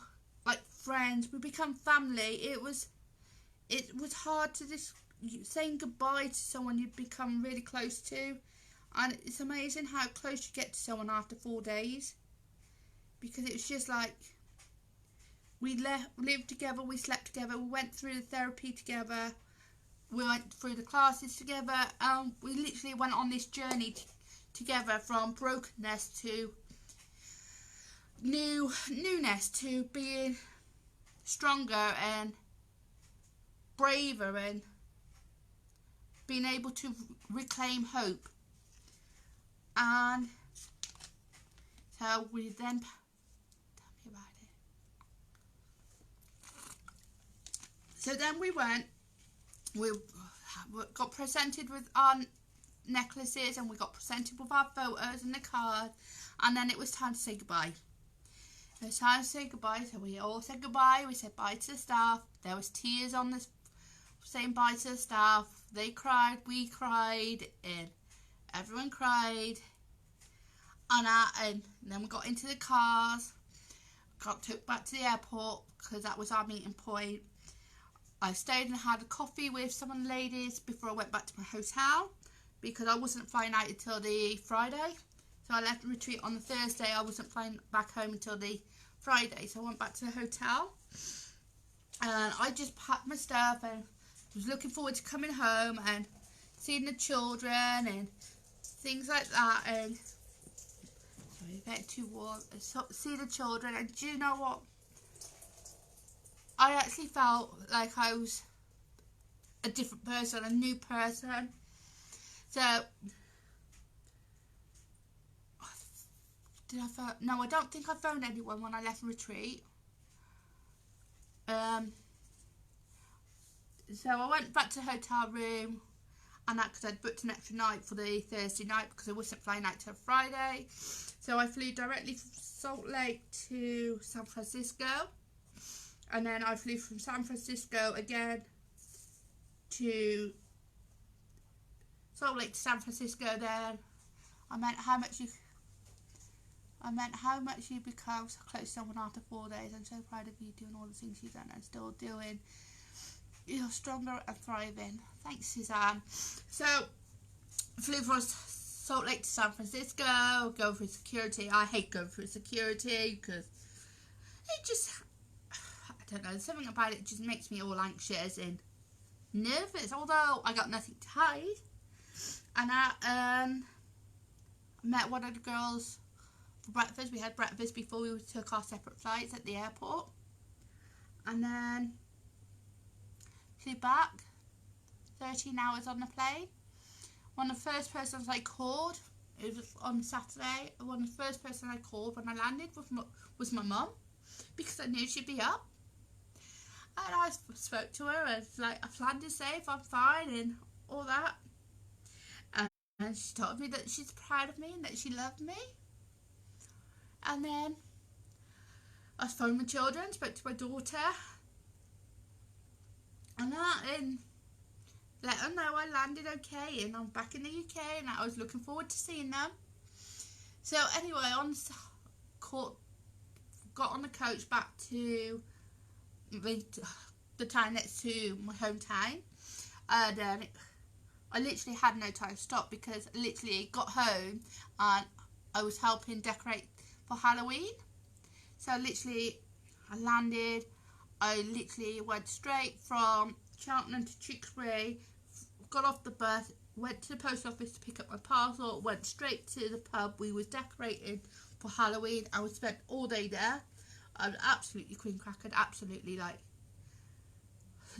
like friends, we become family. It was hard to just saying goodbye to someone you'd become really close to, and it's amazing how close you get to someone after 4 days, because it was just like we lived together, we slept together, we went through the therapy together, we went through the classes together, and we literally went on this journey together, from brokenness to newness, to being stronger and braver and being able to reclaim hope. And so we then, tell me about it. So then we got presented with our necklaces, and we got presented with our photos and the card, and then it was time to say goodbye. It was time to say goodbye, so we all said goodbye. We said bye to the staff. There was tears on the saying bye to the staff. They cried, we cried, and everyone cried. And then we got into the cars, got took back to the airport, because that was our meeting point. I stayed and had a coffee with some of the ladies before I went back to my hotel, because I wasn't flying out until the Friday. So I left the retreat on the Thursday. I wasn't flying back home until the Friday, so I went back to the hotel, and I just packed my stuff and was looking forward to coming home and seeing the children and things like that. And sorry, a bit too warm. See the children, and do you know what? I actually felt like I was a different person, a new person. So no, I don't think I phoned anyone when I left the retreat. So I went back to the hotel room, and that because I'd booked an extra night for the Thursday night, because I wasn't flying out till Friday. So I flew directly from Salt Lake to San Francisco, and then I flew from San Francisco again to Salt Lake to San Francisco. Then I meant how much you become so close to someone after 4 days. I'm so proud of you doing all the things you've done and still doing. You're stronger and thriving. Thanks, Suzanne. So, I flew from Salt Lake to San Francisco, go through security. I hate going through security, because it just, I don't know, there's something about it just makes me all anxious and nervous, although I got nothing to hide. And I met one of the girls for breakfast. We had breakfast before we took our separate flights at the airport, and then flew back, 13 hours on the plane. One of the first persons I called, it was on Saturday, one of the first person I called when I landed was my mum, because I knew she'd be up. And I spoke to her and was like, I've landed safe, I'm fine, and all that. And she told me that she's proud of me and that she loved me. And then I phoned my children, spoke to my daughter, and let them know I landed okay and I'm back in the UK, and I was looking forward to seeing them. So anyway, got on the coach back to the town next to my hometown, and I literally had no time to stop, because I literally got home and I was helping decorate for Halloween. So literally I landed, I literally went straight from Cheltenham to Tewkesbury, got off the bus, went to the post office to pick up my parcel, went straight to the pub. We was decorating for Halloween. I was spent all day there. I was absolutely cream crackered, absolutely like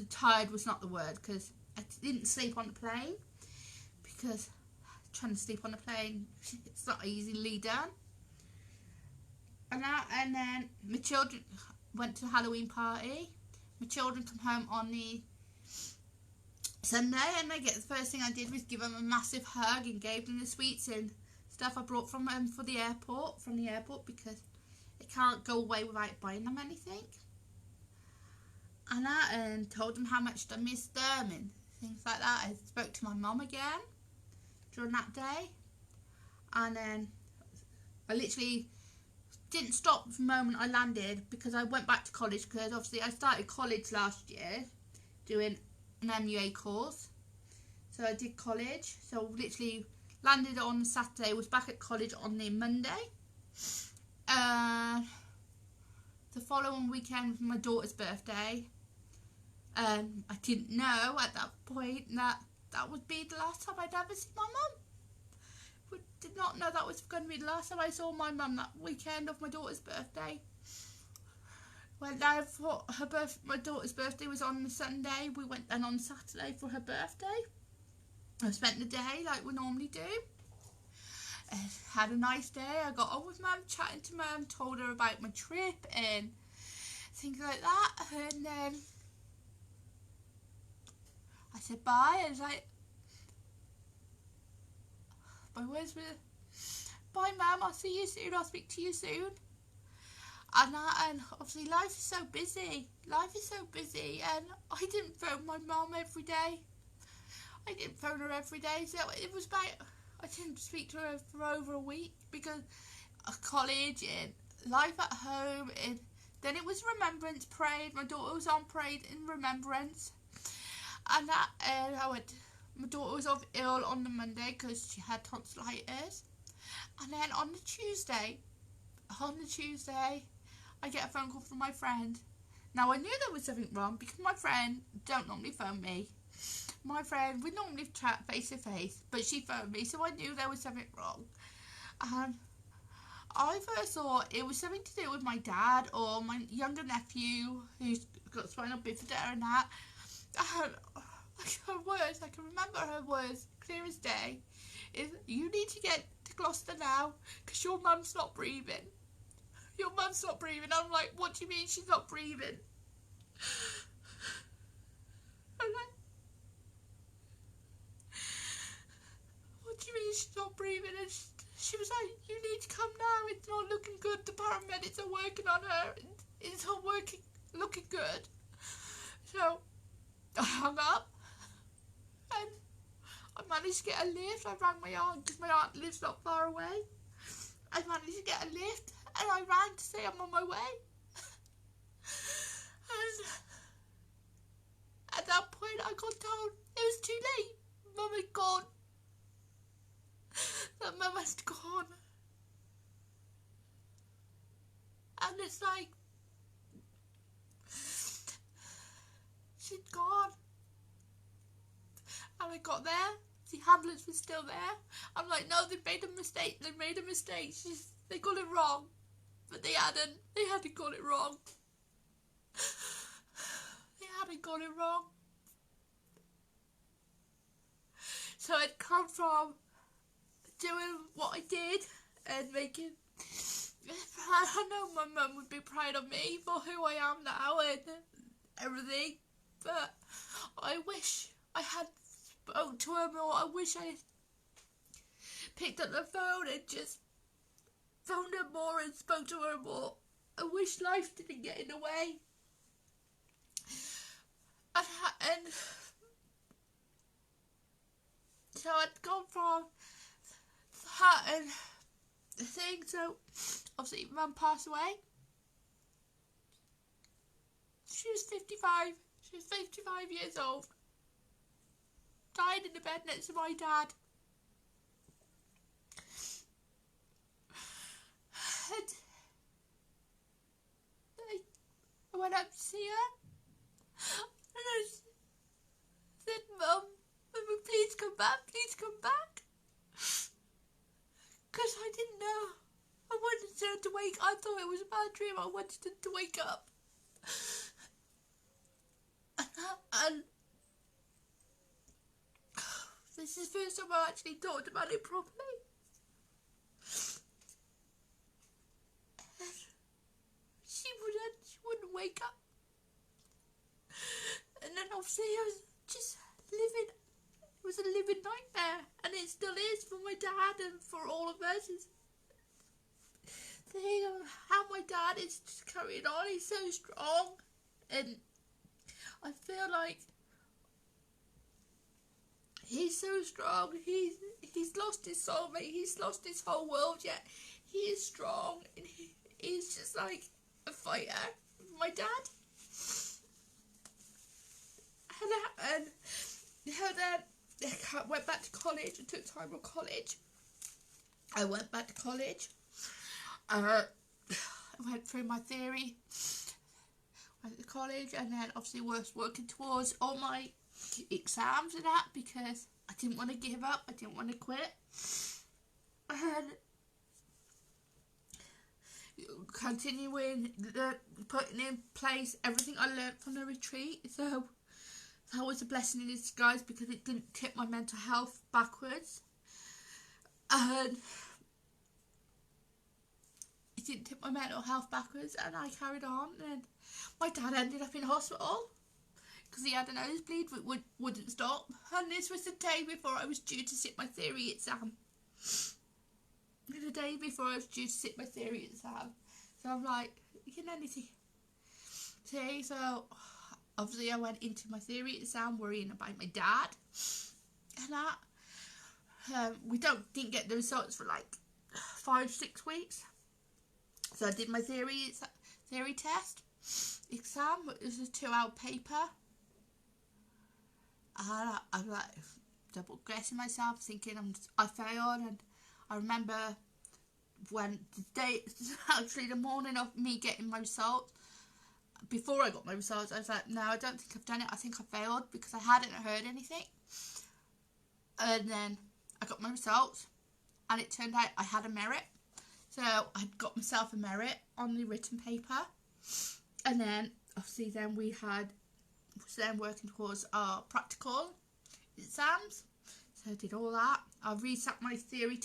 tired was not the word, because I didn't sleep on the plane, because trying to sleep on the plane, it's not easily done. And then my children went to the Halloween party. My children come home on the Sunday, and the first thing I did was give them a massive hug and gave them the sweets and stuff I brought from them from the airport, because I can't go away without buying them anything. And told them how much I missed them and things like that. I spoke to my mum again during that day, and then I literally didn't stop the moment I landed, because I went back to college, because obviously I started college last year doing an MUA course, so I did college. So literally landed on Saturday, was back at college on the Monday. The following weekend was my daughter's birthday. I didn't know at that point that would be the last time I'd ever see my mum. Did not know that was going to be the last time I saw my mum, that weekend of my daughter's birthday. Went down for her my daughter's birthday was on the Sunday. We went then on Saturday for her birthday. I spent the day like we normally do. Had a nice day. I got on with mum, chatting to mum, told her about my trip and things like that. And then I said bye. I was like, my words were, bye mum, I'll see you soon, I'll speak to you soon. And obviously life is so busy. And I didn't phone my mum every day. So it was about, I didn't speak to her for over a week, because of college and life at home. And then it was Remembrance Parade. My daughter was on parade in Remembrance. And my daughter was off ill on the Monday because she had tonsillitis. And then on the Tuesday, I get a phone call from my friend. Now, I knew there was something wrong, because my friend don't normally phone me. My friend would normally chat face to face, but she phoned me, so I knew there was something wrong. And I first thought it was something to do with my dad or my younger nephew who's got spinal bifida and that. And her words, I can remember her words clear as day, is, you need to get to Gloucester now, because your mum's not breathing. I'm like, what do you mean she's not breathing? I'm like, what do you mean she's not breathing? And she was like, you need to come now, it's not looking good, the paramedics are working on her, it's not looking good. So I hung up, and I managed to get a lift. I rang my aunt, because my aunt lives not far away. I managed to get a lift, and I ran to say I'm on my way. And at that point I got told it was too late. Mum had gone. That mum had gone. And it's like, she'd gone. And I got there, the ambulance was still there. I'm like, no, they made a mistake. They got it wrong. But they hadn't got it wrong. So I'd come from doing what I did and making, I know my mum would be proud of me for who I am now and everything, but I wish I had spoke to her more. I wish I picked up the phone and just phoned her more and spoke to her more. I wish life didn't get in the way. And so I'd gone from that and the thing. So obviously mum passed away. She was 55. She was 55 years old. Died in the bed next to my dad. And I went up to see her. And said, Mum, please come back, please come back. Because I didn't know. I wanted her to wake up. I thought it was a bad dream. I wanted her to wake up. And this is the first time I actually talked about it properly. She wouldn't wake up. And then obviously I was just living. It was a living nightmare, and it still is for my dad and for all of us. It's the thing of how my dad is just carrying on. He's so strong, and I feel like he's so strong. He's lost his soulmate. He's lost his whole world. Yet he is strong, and he's just like a fighter. My dad, and then I went back to college. I took time off college. I went back to college. I went through my theory. Went to college, and then obviously was working towards all my exams and that, because I didn't want to give up. I didn't want to quit. And continuing putting in place everything I learned from the retreat. So that was a blessing in disguise, because it didn't tip my mental health backwards. And it didn't tip my mental health backwards, and I carried on. And my dad ended up in hospital because he had a nosebleed that wouldn't stop. And this was the day before I was due to sit my theory exam. The day before I was due to sit my theory exam. So I'm like, you know anything? See, so obviously I went into my theory exam worrying about my dad and that. We didn't get the results for like 5-6 weeks. So I did my theory test exam. It was a 2-hour paper. And I'm like double guessing myself, thinking I failed. And I remember when actually the morning of me getting my results, before I got my results, I was like, no, I don't think I've done it. I think I failed, because I hadn't heard anything. And then I got my results, and it turned out I had a merit. So I got myself a merit on the written paper. And then obviously then we was then working towards our practical exams. So I did all that. I resat my theory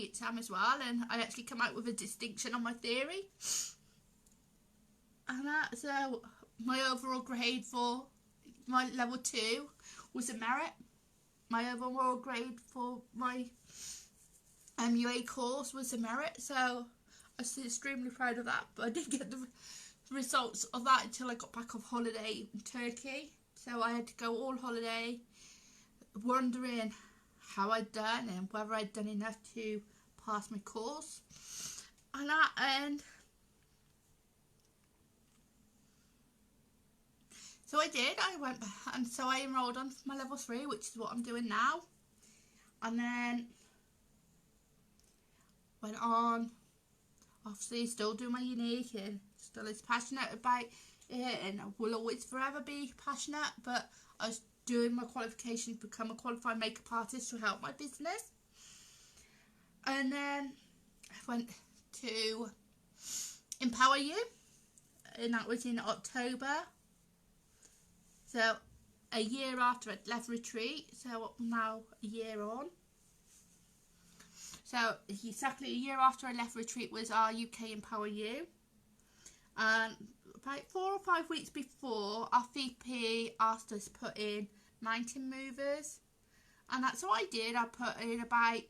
exam as well, and I actually come out with a distinction on my theory. And so my overall grade for my level 2 was a merit. My overall grade for my MUA course was a merit, so I was extremely proud of that. But I didn't get the results of that until I got back off holiday in Turkey. So I had to go all holiday wondering how I'd done and whether I'd done enough to pass my course. And so I did. I went back, and so I enrolled on my level 3, which is what I'm doing now. And then went on, obviously still do my Younique, and still as passionate about it, and I will always forever be passionate. But I was doing my qualification to become a qualified makeup artist to help my business. And then I went to Empower You, and that was in October. So a year after I'd left retreat, so now a year on. So exactly a year after I left retreat was our UK Empower You. And about 4 or 5 weeks before, our VP asked us to put in mountain movers. And that's what I did. I put in about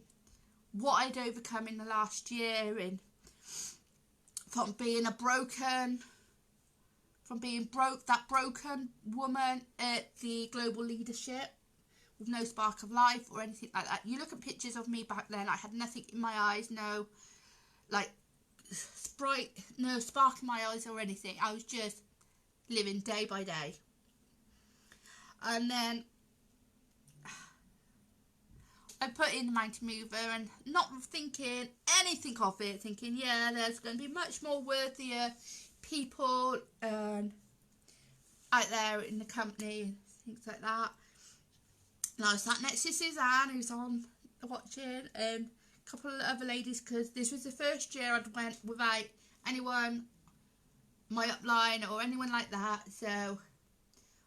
what I'd overcome in the last year, and from being that broken woman at the global leadership with no spark of life or anything like that. You look at pictures of me back then, I had nothing in my eyes, no spark in my eyes or anything. I was just living day by day. And then I put in the mountain mover, and not thinking anything of it, thinking, yeah, there's going to be much more worthier people out there in the company and things like that. And I was sat next to Suzanne, who's on watching, and a couple of other ladies, because this was the first year I'd went without anyone, my upline or anyone like that. So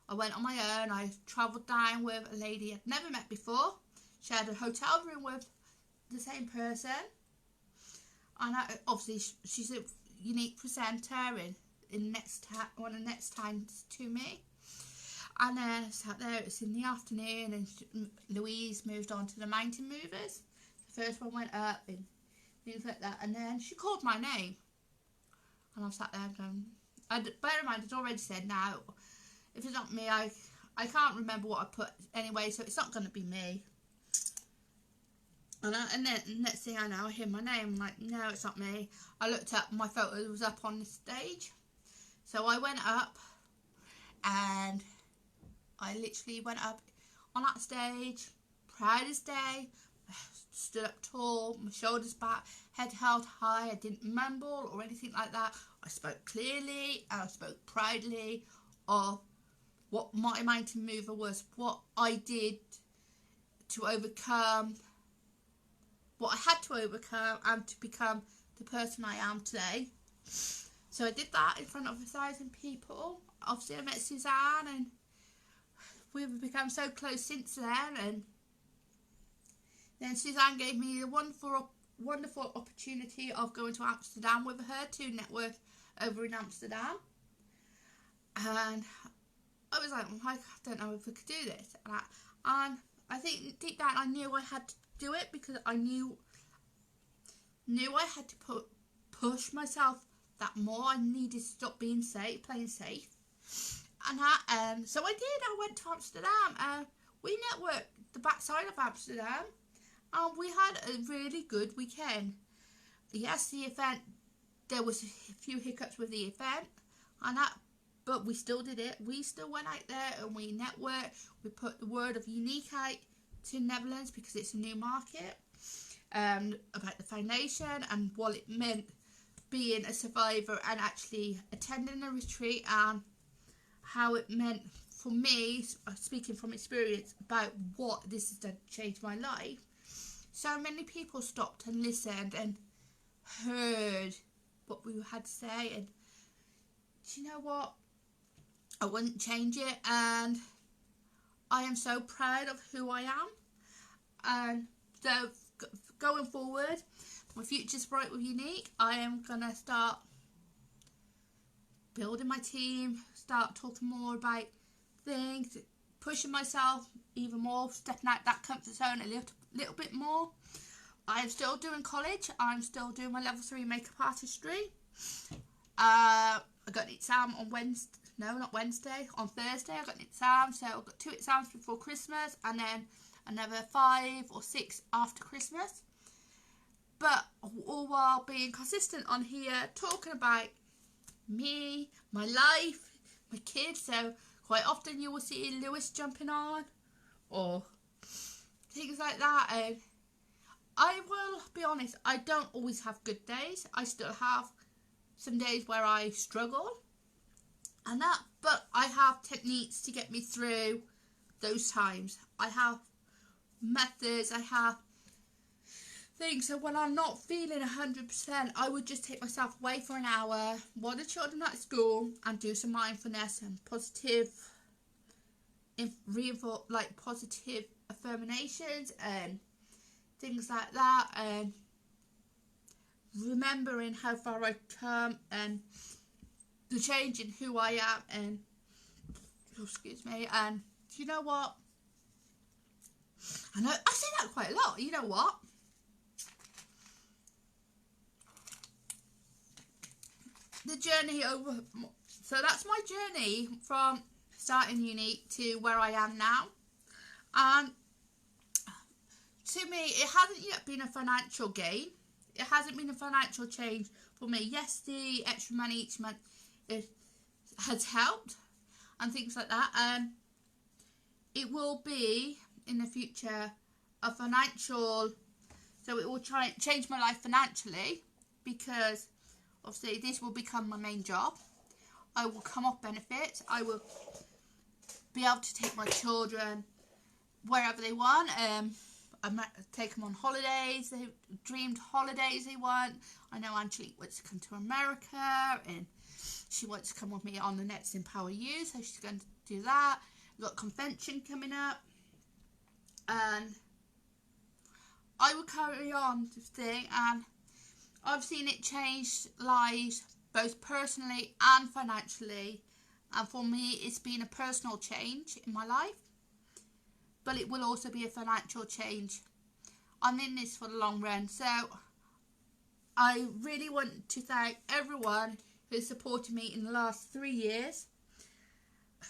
I went on my own. I travelled down with a lady I'd never met before. She had a hotel room with the same person, and obviously she's a unique presenter in one of the next times to me. And then I sat there. It was in the afternoon, and Louise moved on to the mountain movers. The first one went up and things like that, and then she called my name, and I sat there going, bear in mind I'd already said, now if it's not me, I can't remember what I put anyway, so it's not going to be me. And then the next thing I know, I hear my name. I'm like, no, it's not me. I looked up, my photo was up on the stage. So I went up, and I literally went up on that stage, proud as day, stood up tall, my shoulders back, head held high. I didn't mumble or anything like that. I spoke clearly, and I spoke proudly of what my mountain mover was, what I did to overcome, what I had to overcome, and to become the person I am today. So I did that in front of 1,000 people. Obviously I met Suzanne, and we've become so close since then. And then Suzanne gave me the wonderful opportunity of going to Amsterdam with her to network over in Amsterdam. And I was like, I don't know if I could do this. And I think deep down I knew I had to do it, because I knew I had to push myself that more. I needed to stop being playing safe. And so I did. I went to Amsterdam. We networked the backside of Amsterdam, and we had a really good weekend. Yes, the event, there was a few hiccups with the event, but we still did it. We still went out there and we networked. We put the word of Younique out to Netherlands, because it's a new market, about the foundation and what it meant being a survivor and actually attending a retreat, and how it meant for me, speaking from experience, about what this has done to change my life. So many people stopped and listened and heard what we had to say, and do you know what? I wouldn't change it, and I am so proud of who I am. And so going forward, my future's bright with Younique. I am going to start building my team, start talking more about things, pushing myself even more, stepping out that comfort zone a little bit more. I'm still doing college. I'm still doing my level 3 makeup artistry. I got an exam on Wednesday. No, not Wednesday. On Thursday, I got an exam. So I've got 2 exams before Christmas, and then another 5 or 6 after Christmas. But all while being consistent on here, talking about me, my life, my kids. So quite often you will see Lewis jumping on, or things like that. And I will be honest, I don't always have good days. I still have some days where I struggle, but I have techniques to get me through those times. I have methods, I have things. So when I'm not feeling 100%, I would just take myself away for an hour while the children are at school and do some mindfulness and positive affirmations and things like that, and remembering how far I've come and the change in who I am. And excuse me, and do you know what? I know I say that quite a lot. You know what? The journey over. So that's my journey from starting Younique to where I am now. And to me, it hasn't yet been a financial gain. It hasn't been a financial change for me. Yes, the extra money each month has helped and things like that. And it will be in the future a financial, so it will try and change my life financially, because obviously this will become my main job. I will come off benefits. I will be able to take my children wherever they want. Take them on holidays, they dreamed holidays they want. I know Angelique wants to come to America, and she wants to come with me on the next Empower You, so she's going to do that. We've got a convention coming up, and I will carry on this thing, and I've seen it change lives both personally and financially, and for me it's been a personal change in my life, but it will also be a financial change. I'm in this for the long run, so I really want to thank everyone who's supported me in the last 3 years,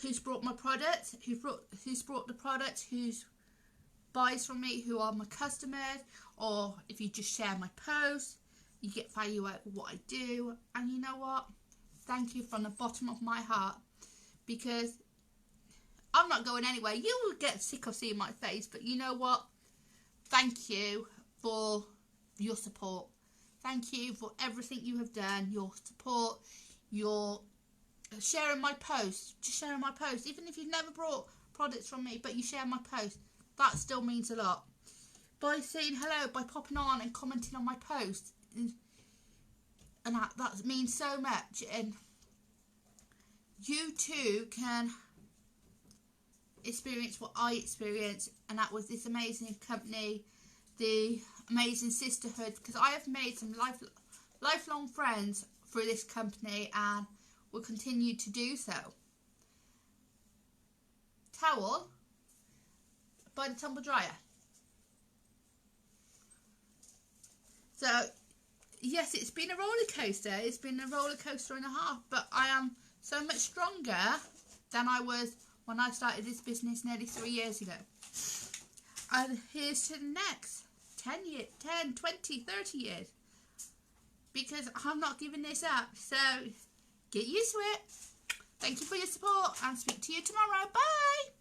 who's brought my products, who's brought the products, who's buys from me, who are my customers, or if you just share my posts, you get value out of what I do. And you know what? Thank you from the bottom of my heart, because I'm not going anywhere. You will get sick of seeing my face, but you know what? Thank you for your support. Thank you for everything you have done, your support, your sharing my posts, just sharing my posts. Even if you've never bought products from me, but you share my posts, that still means a lot. By saying hello, by popping on and commenting on my posts, and that means so much. And you too can experience what I experienced, and that was this amazing company, the amazing sisterhood, because I have made some lifelong friends through this company and will continue to do so. Towel by the tumble dryer. So yes, it's been a roller coaster. It's been a roller coaster and a half, but I am so much stronger than I was when I started this business nearly 3 years ago. And here's to the next 10 years, 10, 20, 30 years. Because I'm not giving this up. So get used to it. Thank you for your support, and speak to you tomorrow. Bye.